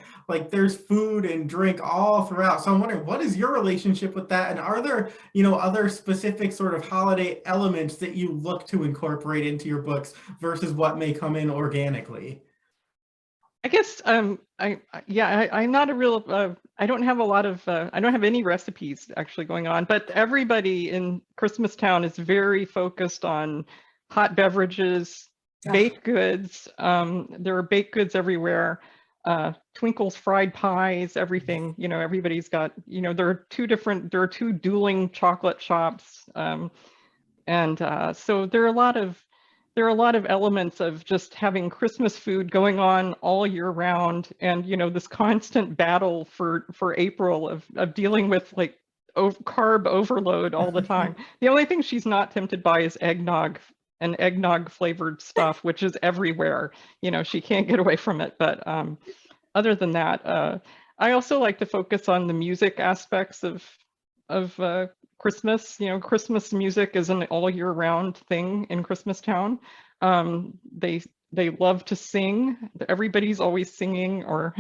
there's food and drink all throughout. So I'm wondering, what is your relationship with that? And are there, other specific sort of holiday elements that you look to incorporate into your books versus what may come in organically? I guess I'm not a real I don't have a lot of I don't have any recipes actually going on, but everybody in Christmas Town is very focused on hot beverages, baked goods. There are baked goods everywhere. Twinkles, fried pies, everything. Everybody's got. There are two dueling chocolate shops, and so there are a lot of elements of just having Christmas food going on all year round, and this constant battle for April of dealing with carb overload all the time. The only thing she's not tempted by is eggnog and eggnog flavored stuff, which is everywhere. She can't get away from it. But other than that, I also like to focus on the music aspects of Christmas. Christmas music is an all year round thing in Christmas Town. They love to sing. Everybody's always singing, or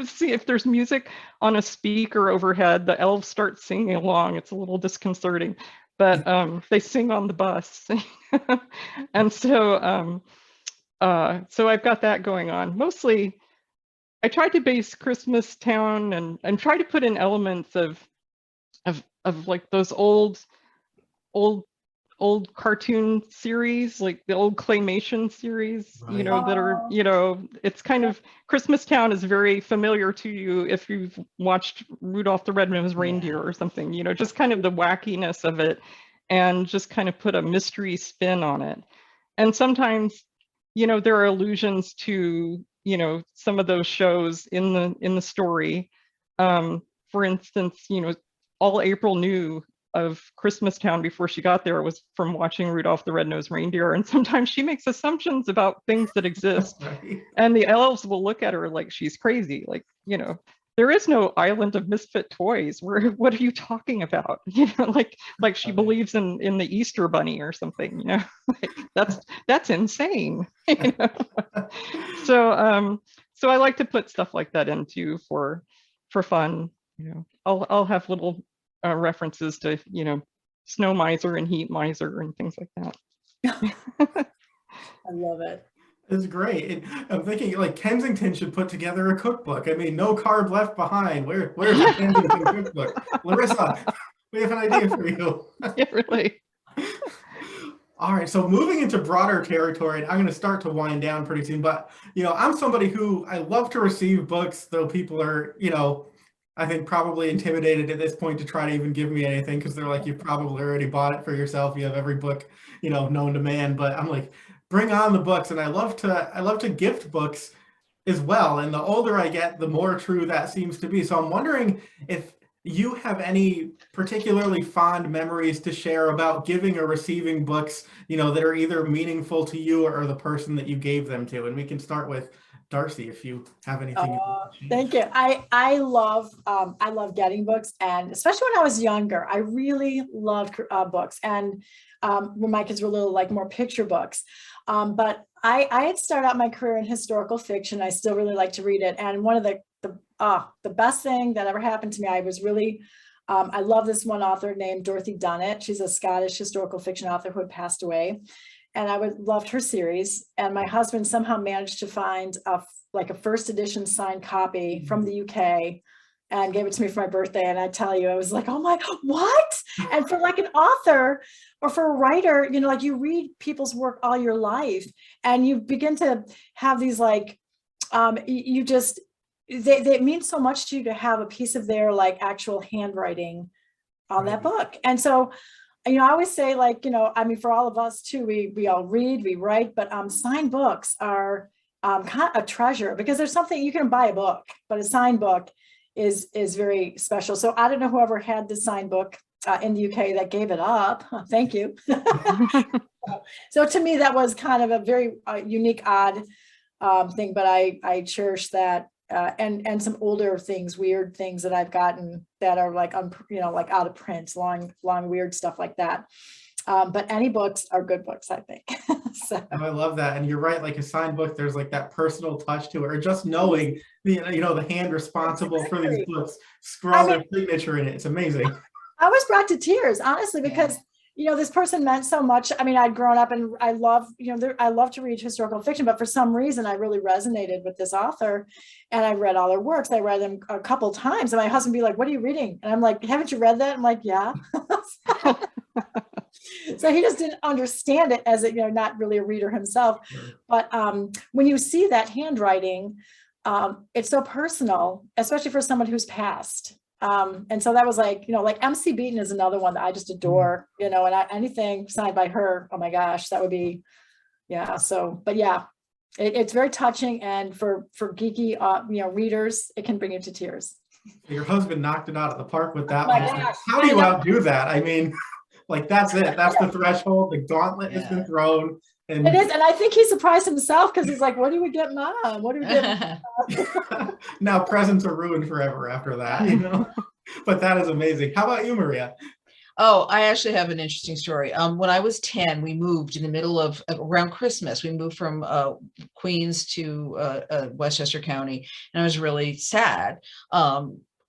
see if there's music on a speaker overhead, the elves start singing along. It's a little disconcerting, but they sing on the bus. And so So I've got that going on. Mostly, I tried to base Christmas Town and try to put in elements of like those old cartoon series, like the old claymation series, Right. that are, it's kind of, Christmas Town is very familiar to you if you've watched Rudolph the Red-Nosed Reindeer or something, just kind of the wackiness of it, and just kind of put a mystery spin on it. And sometimes, there are allusions to, some of those shows in the story. For instance, all April knew of Christmas Town before she got there was from watching Rudolph the Red-Nosed Reindeer. And sometimes she makes assumptions about things that exist. Right. And the elves will look at her like she's crazy. Like, there is no island of misfit toys. What are you talking about? Like she believes in the Easter Bunny or something, like that's insane. So I like to put stuff like that into for fun. I'll have little references to, snow miser and heat miser and things like that. I love it. It's great. And I'm thinking like Kensington should put together a cookbook. I mean, no carb left behind. Where's the Kensington cookbook? Larissa, we have an idea for you. Yeah, really. All right, so moving into broader territory, and I'm going to start to wind down pretty soon, but, I'm somebody who I love to receive books, though people are, I think probably intimidated at this point to try to even give me anything because they're like, you've probably already bought it for yourself. You have every book, known to man, but I'm like, bring on the books. And I love to gift books as well. And the older I get, the more true that seems to be. So I'm wondering if you have any particularly fond memories to share about giving or receiving books, that are either meaningful to you or the person that you gave them to. And we can start with Darci, if you have anything. Thank you. I love getting books, and especially when I was younger, I really loved books. And when my kids were little, like more picture books. But I had started out my career in historical fiction. I still really like to read it. And one of the best thing that ever happened to me, I was really, I love this one author named Dorothy Dunnett. She's a Scottish historical fiction author who had passed away. And I loved her series. And my husband somehow managed to find a first edition signed copy from the UK and gave it to me for my birthday. And I tell you, I was like, oh my, what? And for like an author or for a writer, like you read people's work all your life and you begin to have these like, they mean so much to you to have a piece of their like actual handwriting on that book. And so, I always say like, for all of us too, we all read, we write, but signed books are kind of a treasure because there's something you can buy a book, but a signed book is very special. So I don't know whoever had the signed book in the UK that gave it up. Thank you. So to me, that was kind of a very unique, odd thing, but I cherish that. And some older things, weird things that I've gotten that are like, like out of print, long, weird stuff like that. But any books are good books, I think. So. Oh, I love that. And you're right, like a signed book, there's like that personal touch to it, or just knowing the hand responsible for these books, scrawl their signature in it. It's amazing. I was brought to tears, honestly, because this person meant so much. I mean, I'd grown up and I love, I love to read historical fiction, but for some reason I really resonated with this author and I read all their works. I read them a couple times and my husband would be like, what are you reading? And I'm like, haven't you read that? I'm like, yeah. So he just didn't understand it as not really a reader himself. But when you see that handwriting, it's so personal, especially for someone who's passed. And so that was like, like MC Beaton is another one that I just adore, and anything signed by her, oh my gosh, that would be, yeah. So, but yeah, it's very touching. And for geeky, readers, it can bring you to tears. Your husband knocked it out of the park with that Oh my one. gosh. How do you outdo that? I mean, like, that's it. That's the threshold. The gauntlet has been thrown. And it is. And I think he surprised himself because he's like, what do we get Mom? What do we get Mom? Now presents are ruined forever after that, But that is amazing. How about you, Maria? Oh, I actually have an interesting story. When I was 10, we moved in the middle of around Christmas. We moved from Queens to Westchester County, and I was really sad.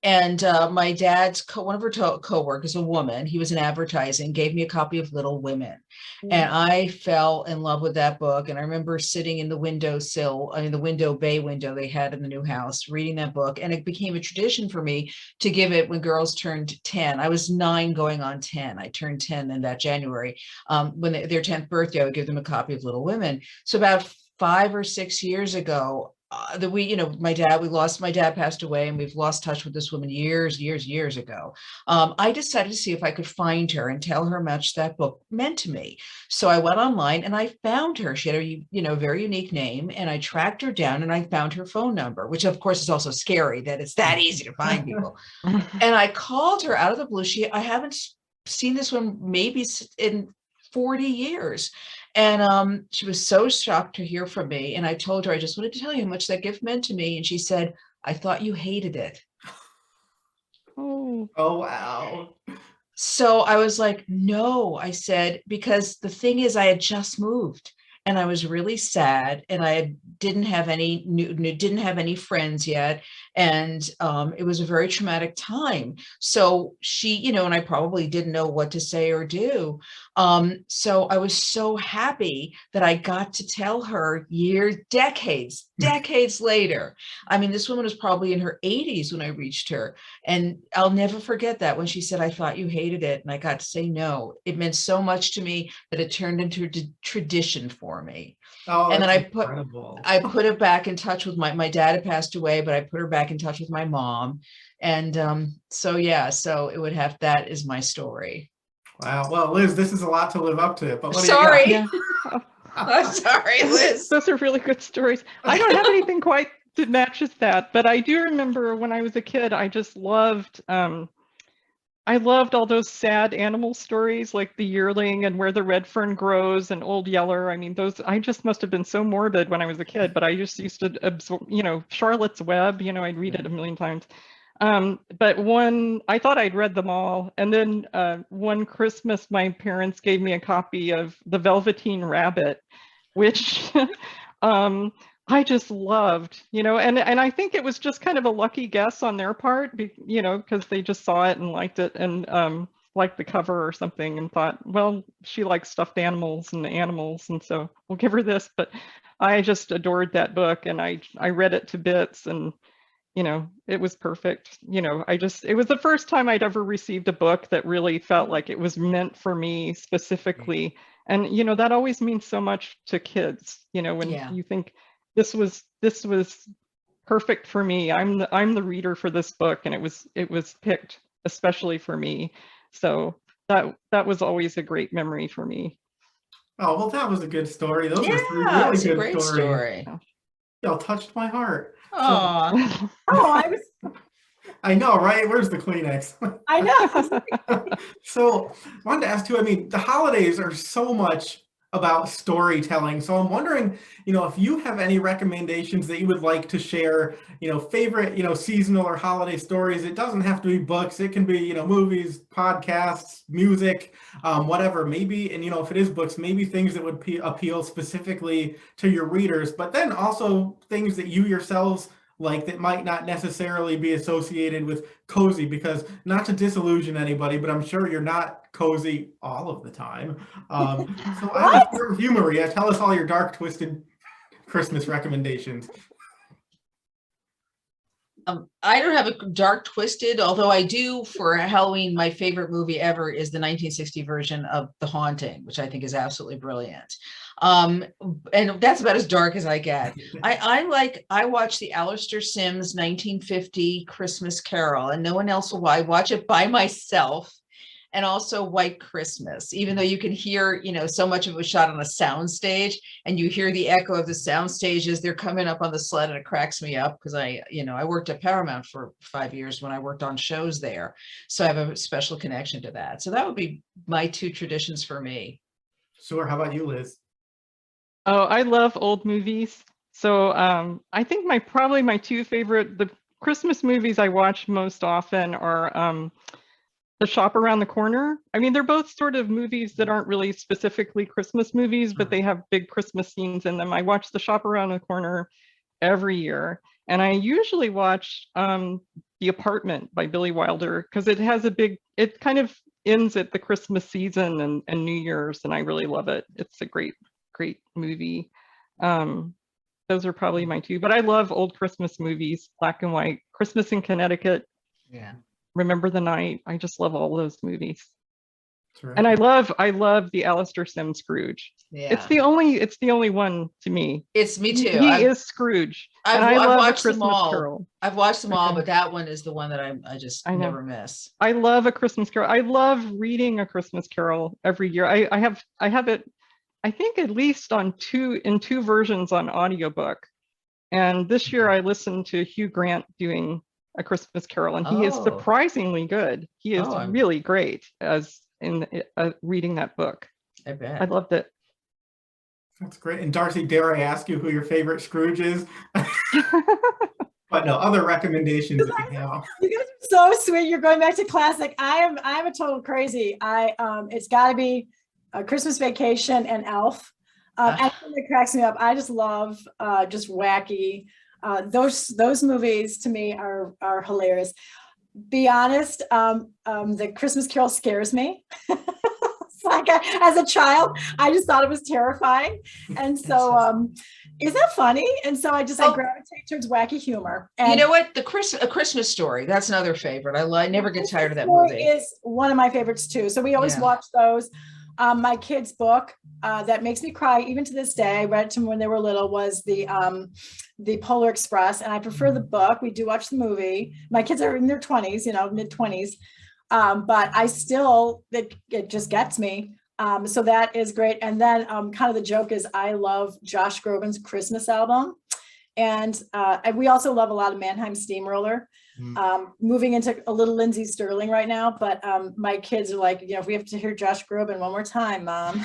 And my dad's one of her co-workers, a woman, he was in advertising, gave me a copy of Little Women. And I fell in love with that book. And I remember sitting in the windowsill, the bay window they had in the new house, reading that book. And it became a tradition for me to give it when girls turned 10. I was 9 going on 10. I turned 10 in that January. When their 10th birthday, I would give them a copy of Little Women. So about 5 or 6 years ago, my dad passed away, and we've lost touch with this woman years ago. I decided to see if I could find her and tell her how much that book meant to me. So I went online and I found her. She had a very unique name, and I tracked her down and I found her phone number, which of course is also scary that it's that easy to find people. And I called her out of the blue. I haven't seen this one maybe in 40 years. And she was so shocked to hear from me. And I told her, I just wanted to tell you how much that gift meant to me. And she said, I thought you hated it. Oh, wow. So I was like, no, I said, because the thing is, I had just moved and I was really sad, and I didn't have any friends yet. And it was a very traumatic time. So she, and I probably didn't know what to say or do. So I was so happy that I got to tell her decades later. I mean, this woman was probably in her 80s when I reached her. And I'll never forget that when she said, I thought you hated it. And I got to say no. It meant so much to me that it turned into a tradition for me. Oh, and then I put it back in touch with my dad had passed away, but I put her back in touch with my mom. And so it would have, that is my story. Wow. Well, Liz, this is a lot to live up to. But what sorry. do you got? I'm sorry, Liz. Those are really good stories. I don't have anything quite that matches that, but I do remember when I was a kid, I just loved all those sad animal stories, like The Yearling and Where the Red Fern Grows and Old Yeller. I mean, I just must have been so morbid when I was a kid, but I just used to absorb, Charlotte's Web, I'd read it a million times. But I thought I'd read them all. And then one Christmas, my parents gave me a copy of The Velveteen Rabbit, which I just loved, and I think it was just kind of a lucky guess on their part, because they just saw it and liked it, and liked the cover or something, and thought, well, she likes stuffed animals, and so we'll give her this. But I just adored that book, and I read it to bits, and it was perfect. It was the first time I'd ever received a book that really felt like it was meant for me specifically. And, that always means so much to kids, when you think this was perfect for me. I'm the reader for this book, and it was picked especially for me. So that was always a great memory for me. Oh, well, that was a good story. Those were three really good great story. Y'all touched my heart. Aww. I know, right? Where's the Kleenex? I know. So I wanted to ask too, the holidays are so much about storytelling. So I'm wondering, if you have any recommendations that you would like to share, favorite, seasonal or holiday stories. It doesn't have to be books. It can be, movies, podcasts, music, whatever. Maybe, and if it is books, maybe things that would appeal specifically to your readers, but then also things that you yourselves like that might not necessarily be associated with cozy, because not to disillusion anybody, but I'm sure you're not cozy all of the time. So I have humor. Tell us all your dark, twisted Christmas recommendations. I don't have a dark twisted, although I do for Halloween. My favorite movie ever is the 1960 version of The Haunting, which I think is absolutely brilliant. And that's about as dark as I get. I watch the Alistair Sims 1950 Christmas Carol, and no one else will. I watch it by myself. And also White Christmas, even though you can hear, so much of it was shot on a sound stage, and you hear the echo of the sound stages. They're coming up on the sled, and it cracks me up because I worked at Paramount for 5 years when I worked on shows there. So I have a special connection to that. So that would be my two traditions for me. Sure. How about you, Liz? Oh, I love old movies. So I think probably my two favorite, the Christmas movies I watch most often are The Shop Around the Corner. They're both sort of movies that aren't really specifically Christmas movies, but they have big Christmas scenes in them. I watch The Shop Around the Corner every year. And I usually watch The Apartment by Billy Wilder, because it kind of ends at the Christmas season and New Year's, and I really love it. It's a great movie. Those are probably my two, but I love old Christmas movies, black and white. Christmas in Connecticut. Yeah. Remember the Night. I just love all those movies. Right. And I love the Alistair Sim Scrooge. Yeah. It's the only one to me. It's me too. He is Scrooge. I've love watched A Christmas them all. Carol. I've watched them all, Okay. but that one is the one that I just I know. never miss. I love A Christmas Carol. I love reading A Christmas Carol every year. I have it, I think, at least in two versions on audiobook. And this year I listened to Hugh Grant doing A Christmas Carol, and he is Oh. surprisingly good. He is really great as in reading that book. I bet. I loved it. That's great. And Darci, dare I ask you who your favorite Scrooge is? But no, other recommendations if you have. You guys are so sweet. You're going back to classic. I'm a total crazy. It's got to be A Christmas Vacation and Elf. Anything that cracks me up. I just love just wacky. Those movies to me are hilarious. Be honest, the Christmas Carol scares me. It's like as a child, I just thought it was terrifying, and so is that funny? And so I gravitate towards wacky humor. And you know what? A Christmas Story. That's another favorite. I never get tired of that movie. Is one of my favorites too. So we always watch those. My kids' book that makes me cry even to this day. I read it to them when they were little. Was the Polar Express, and I prefer the book. We do watch the movie. My kids are in their 20s, mid 20s, but I still it just gets me. So that is great. And then kind of the joke is I love Josh Groban's Christmas album, and we also love a lot of Mannheim Steamroller. Moving into a little Lindsey Sterling right now, but my kids are like, if we have to hear Josh Groban one more time, Mom.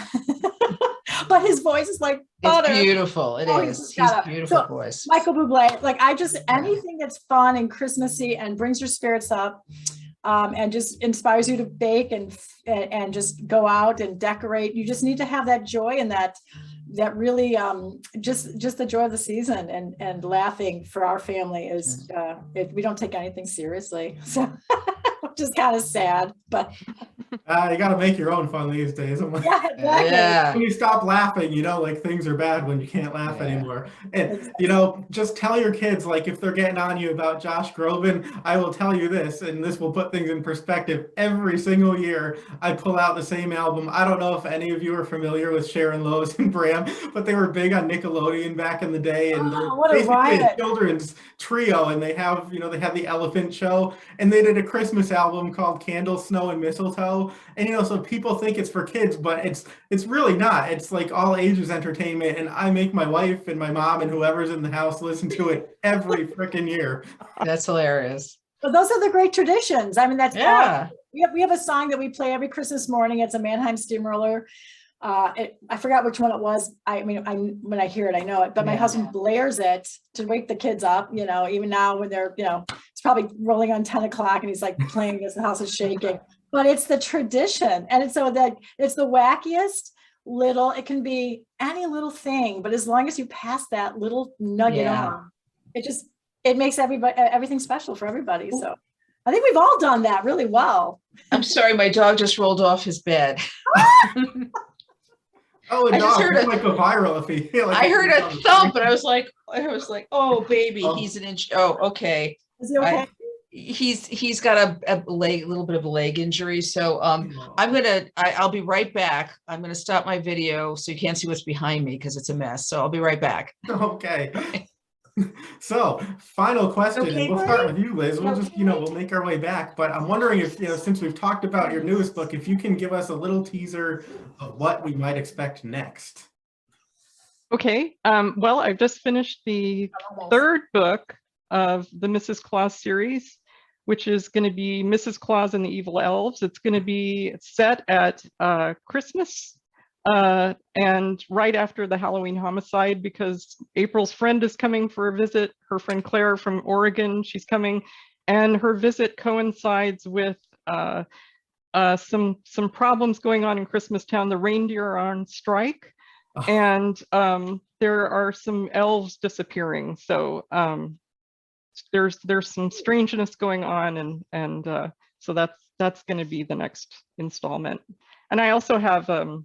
But his voice is like butter. It's beautiful. It is. He's a beautiful voice. Michael Bublé, like anything that's fun and Christmassy and brings your spirits up, and just inspires you to bake and just go out and decorate. You just need to have that joy and that really just the joy of the season and laughing for our family is we don't take anything seriously, so which is kind of sad, but you got to make your own fun these days. I'm like, exactly. Yeah. When you stop laughing, like things are bad when you can't laugh anymore. And just tell your kids, like, if they're getting on you about Josh Groban, I will tell you this, and this will put things in perspective. Every single year I pull out the same album. I don't know if any of you are familiar with Sharon Lois and Bram, but they were big on Nickelodeon back in the day, and they're basically a children's trio, and they have they had the Elephant Show, and they did a Christmas album called Candle, Snow, and Mistletoe. And so people think it's for kids, but it's really not. It's like all ages entertainment, and I make my wife and my mom and whoever's in the house listen to it every freaking year. That's hilarious. But those are the great traditions. I mean, that's Yeah. We have a song that we play every Christmas morning. It's a Mannheim Steamroller. I forgot which one it was. I mean, when I hear it, I know it. But my husband blares it to wake the kids up. Even now when they're, it's probably rolling on 10 o'clock, and he's like playing this, the house is shaking. But it's the tradition, and it's so that it's the wackiest little. It can be any little thing, but as long as you pass that little nugget on, it makes everything special for everybody. So I think we've all done that really well. I'm sorry, my dog just rolled off his bed. Oh, I just heard like a viral if he. I heard a thump, and I was like, oh baby, he's an inch. Oh, okay. Is he okay? He's got a little bit of a leg injury. So I'll be right back. I'm gonna stop my video so you can't see what's behind me because it's a mess. So I'll be right back. Okay. So, final question. Okay, We'll start with you, Liz. We'll just, we'll make our way back. But I'm wondering if, since we've talked about your newest book, if you can give us a little teaser of what we might expect next. Okay. Well, I've just finished the third book of the Mrs. Claus series, which is going to be Mrs. Claus and the Evil Elves. It's going to be set at Christmas and right after the Halloween homicide, because April's friend is coming for a visit. Her friend Claire from Oregon, she's coming, and her visit coincides with some problems going on in Christmastown. The reindeer are on strike, and there are some elves disappearing. So there's some strangeness going on, and so that's going to be the next installment. And I also have a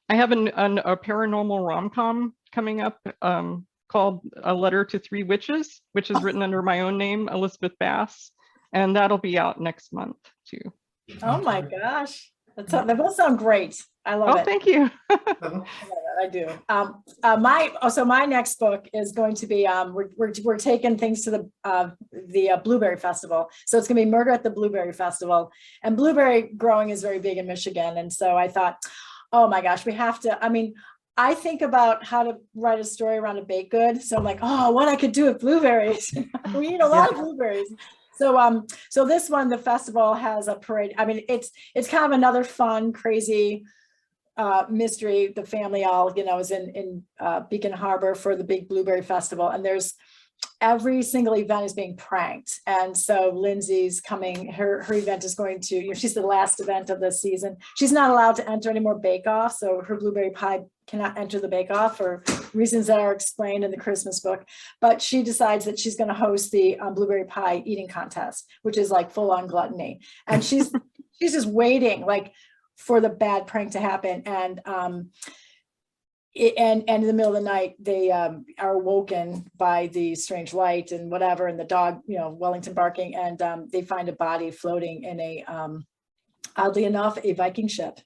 paranormal rom-com coming up called A Letter to Three Witches, which is written under my own name, Elizabeth Bass, and that'll be out next month too. Oh my gosh, they both sound great. I love it. Oh, thank you. I do. My next book is going to be we're taking things to the Blueberry Festival. So it's going to be Murder at the Blueberry Festival, and blueberry growing is very big in Michigan. And so I thought, oh my gosh, we have to. I mean, I think about how to write a story around a baked good. So I'm like, oh, what I could do with blueberries. We eat a lot of blueberries. So this one, the festival has a parade. I mean, it's kind of another fun, crazy mystery. The family all, is in Beacon Harbor for the big Blueberry Festival, and there's every single event is being pranked. And so Lindsey's coming, her event is going to, she's the last event of the season. She's not allowed to enter any more bake-off, so her blueberry pie cannot enter the bake-off for reasons that are explained in the Christmas book. But she decides that she's going to host the blueberry pie eating contest, which is like full-on gluttony. And she's just waiting like for the bad prank to happen. And in the middle of the night, they are awoken by the strange light and whatever, and the dog, Wellington barking, and they find a body floating in a, oddly enough, a Viking ship,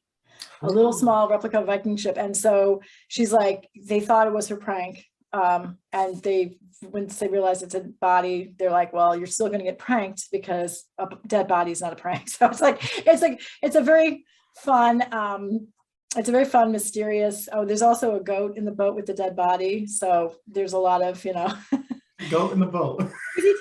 a little small replica Viking ship. And so she's like, they thought it was her prank, and once they realize it's a body, they're like, well, you're still going to get pranked because a dead body is not a prank. So it's a very fun. It's a very fun, mysterious. Oh, there's also a goat in the boat with the dead body. So there's a lot of, Goat in the boat.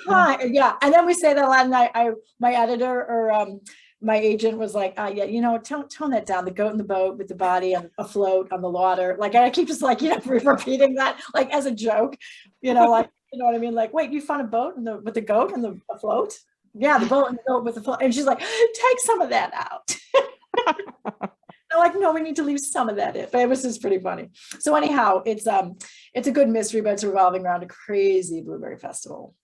Yeah. And then we say that a lot. And my editor or my agent was like, yeah, tone that down. The goat in the boat with the body and afloat on the water. Like, I keep just like, repeating that like as a joke, like, you know what I mean? Like, wait, you found a boat with the goat and the afloat? Yeah, the boat and the goat with the float. And she's like, take some of that out. Like, no, we need to leave some of that in. But it was just pretty funny. So anyhow, it's a good mystery, but it's revolving around a crazy blueberry festival.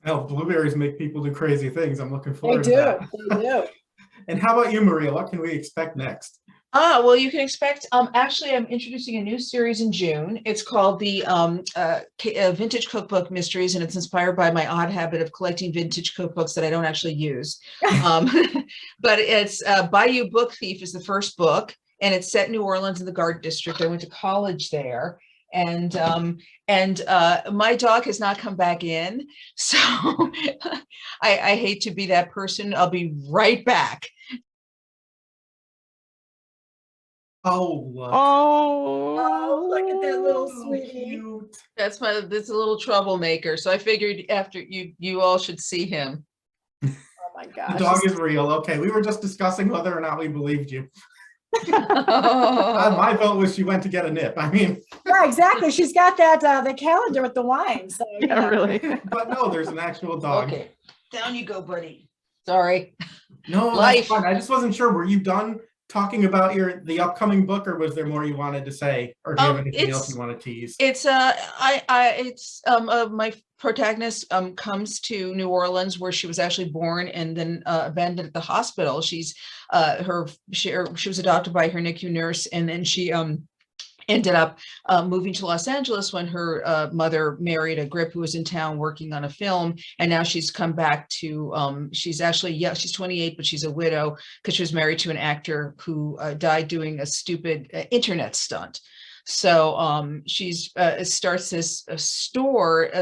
Well, blueberries make people do crazy things. I'm looking forward to that. They do. And how about you, Maria? What can we expect next? Well, you can expect, actually, I'm introducing a new series in June. It's called the Vintage Cookbook Mysteries, and it's inspired by my odd habit of collecting vintage cookbooks that I don't actually use. But it's Bayou Book Thief is the first book, and it's set in New Orleans in the Garden District. I went to college there, and my dog has not come back in. So I hate to be that person. I'll be right back. Oh, look. Oh, look at that little sweetie. Cute. That's a little troublemaker. So I figured after you all should see him. Oh my gosh. The dog is real. Okay, we were just discussing whether or not we believed you. Oh. My vote was she went to get a nip. I mean, Yeah, exactly. She's got that the calendar with the wine. So Yeah, really. but no, there's an actual dog. Okay, down you go, buddy. Sorry. No, Life. that's fine. I just wasn't sure. Were you done talking about the upcoming book, or was there more you wanted to say, or do you have anything else you want to tease? It's my protagonist comes to New Orleans, where she was actually born and then abandoned at the hospital. She was adopted by her NICU nurse, and then she ended up moving to Los Angeles when her mother married a grip who was in town working on a film. And now she's come back to, she's 28, but she's a widow because she was married to an actor who died doing a stupid internet stunt. So she's starts this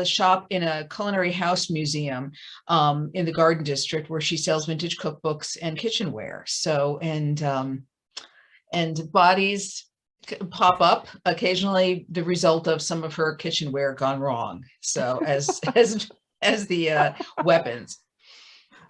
shop in a culinary house museum in the Garden District, where she sells vintage cookbooks and kitchenware. So, and bodies pop up occasionally, the result of some of her kitchenware gone wrong. So as the weapons.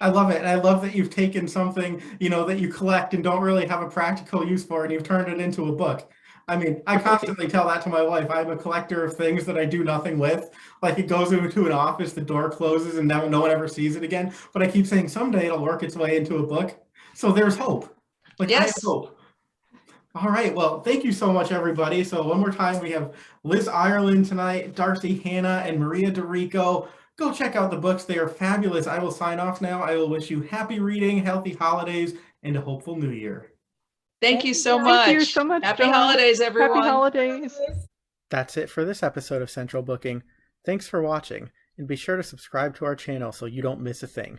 I love it. And I love that you've taken something, that you collect and don't really have a practical use for, and you've turned it into a book. I mean, I constantly tell that to my wife. I'm a collector of things that I do nothing with. Like, it goes into an office, the door closes, and now no one ever sees it again. But I keep saying someday it'll work its way into a book. So there's hope. Like, Yes. I have hope. All right. Well, thank you so much, everybody. So one more time, we have Liz Ireland tonight, Darci Hannah, and Maria DiRico Go check out the books. They are fabulous. I will sign off now. I will wish you happy reading, healthy holidays, and a hopeful new year. Thank you so John. much. Thank you so much, Happy John. holidays, everyone. Happy holidays. That's it for this episode of Central Booking. Thanks for watching, and be sure to subscribe to our channel so you don't miss a thing.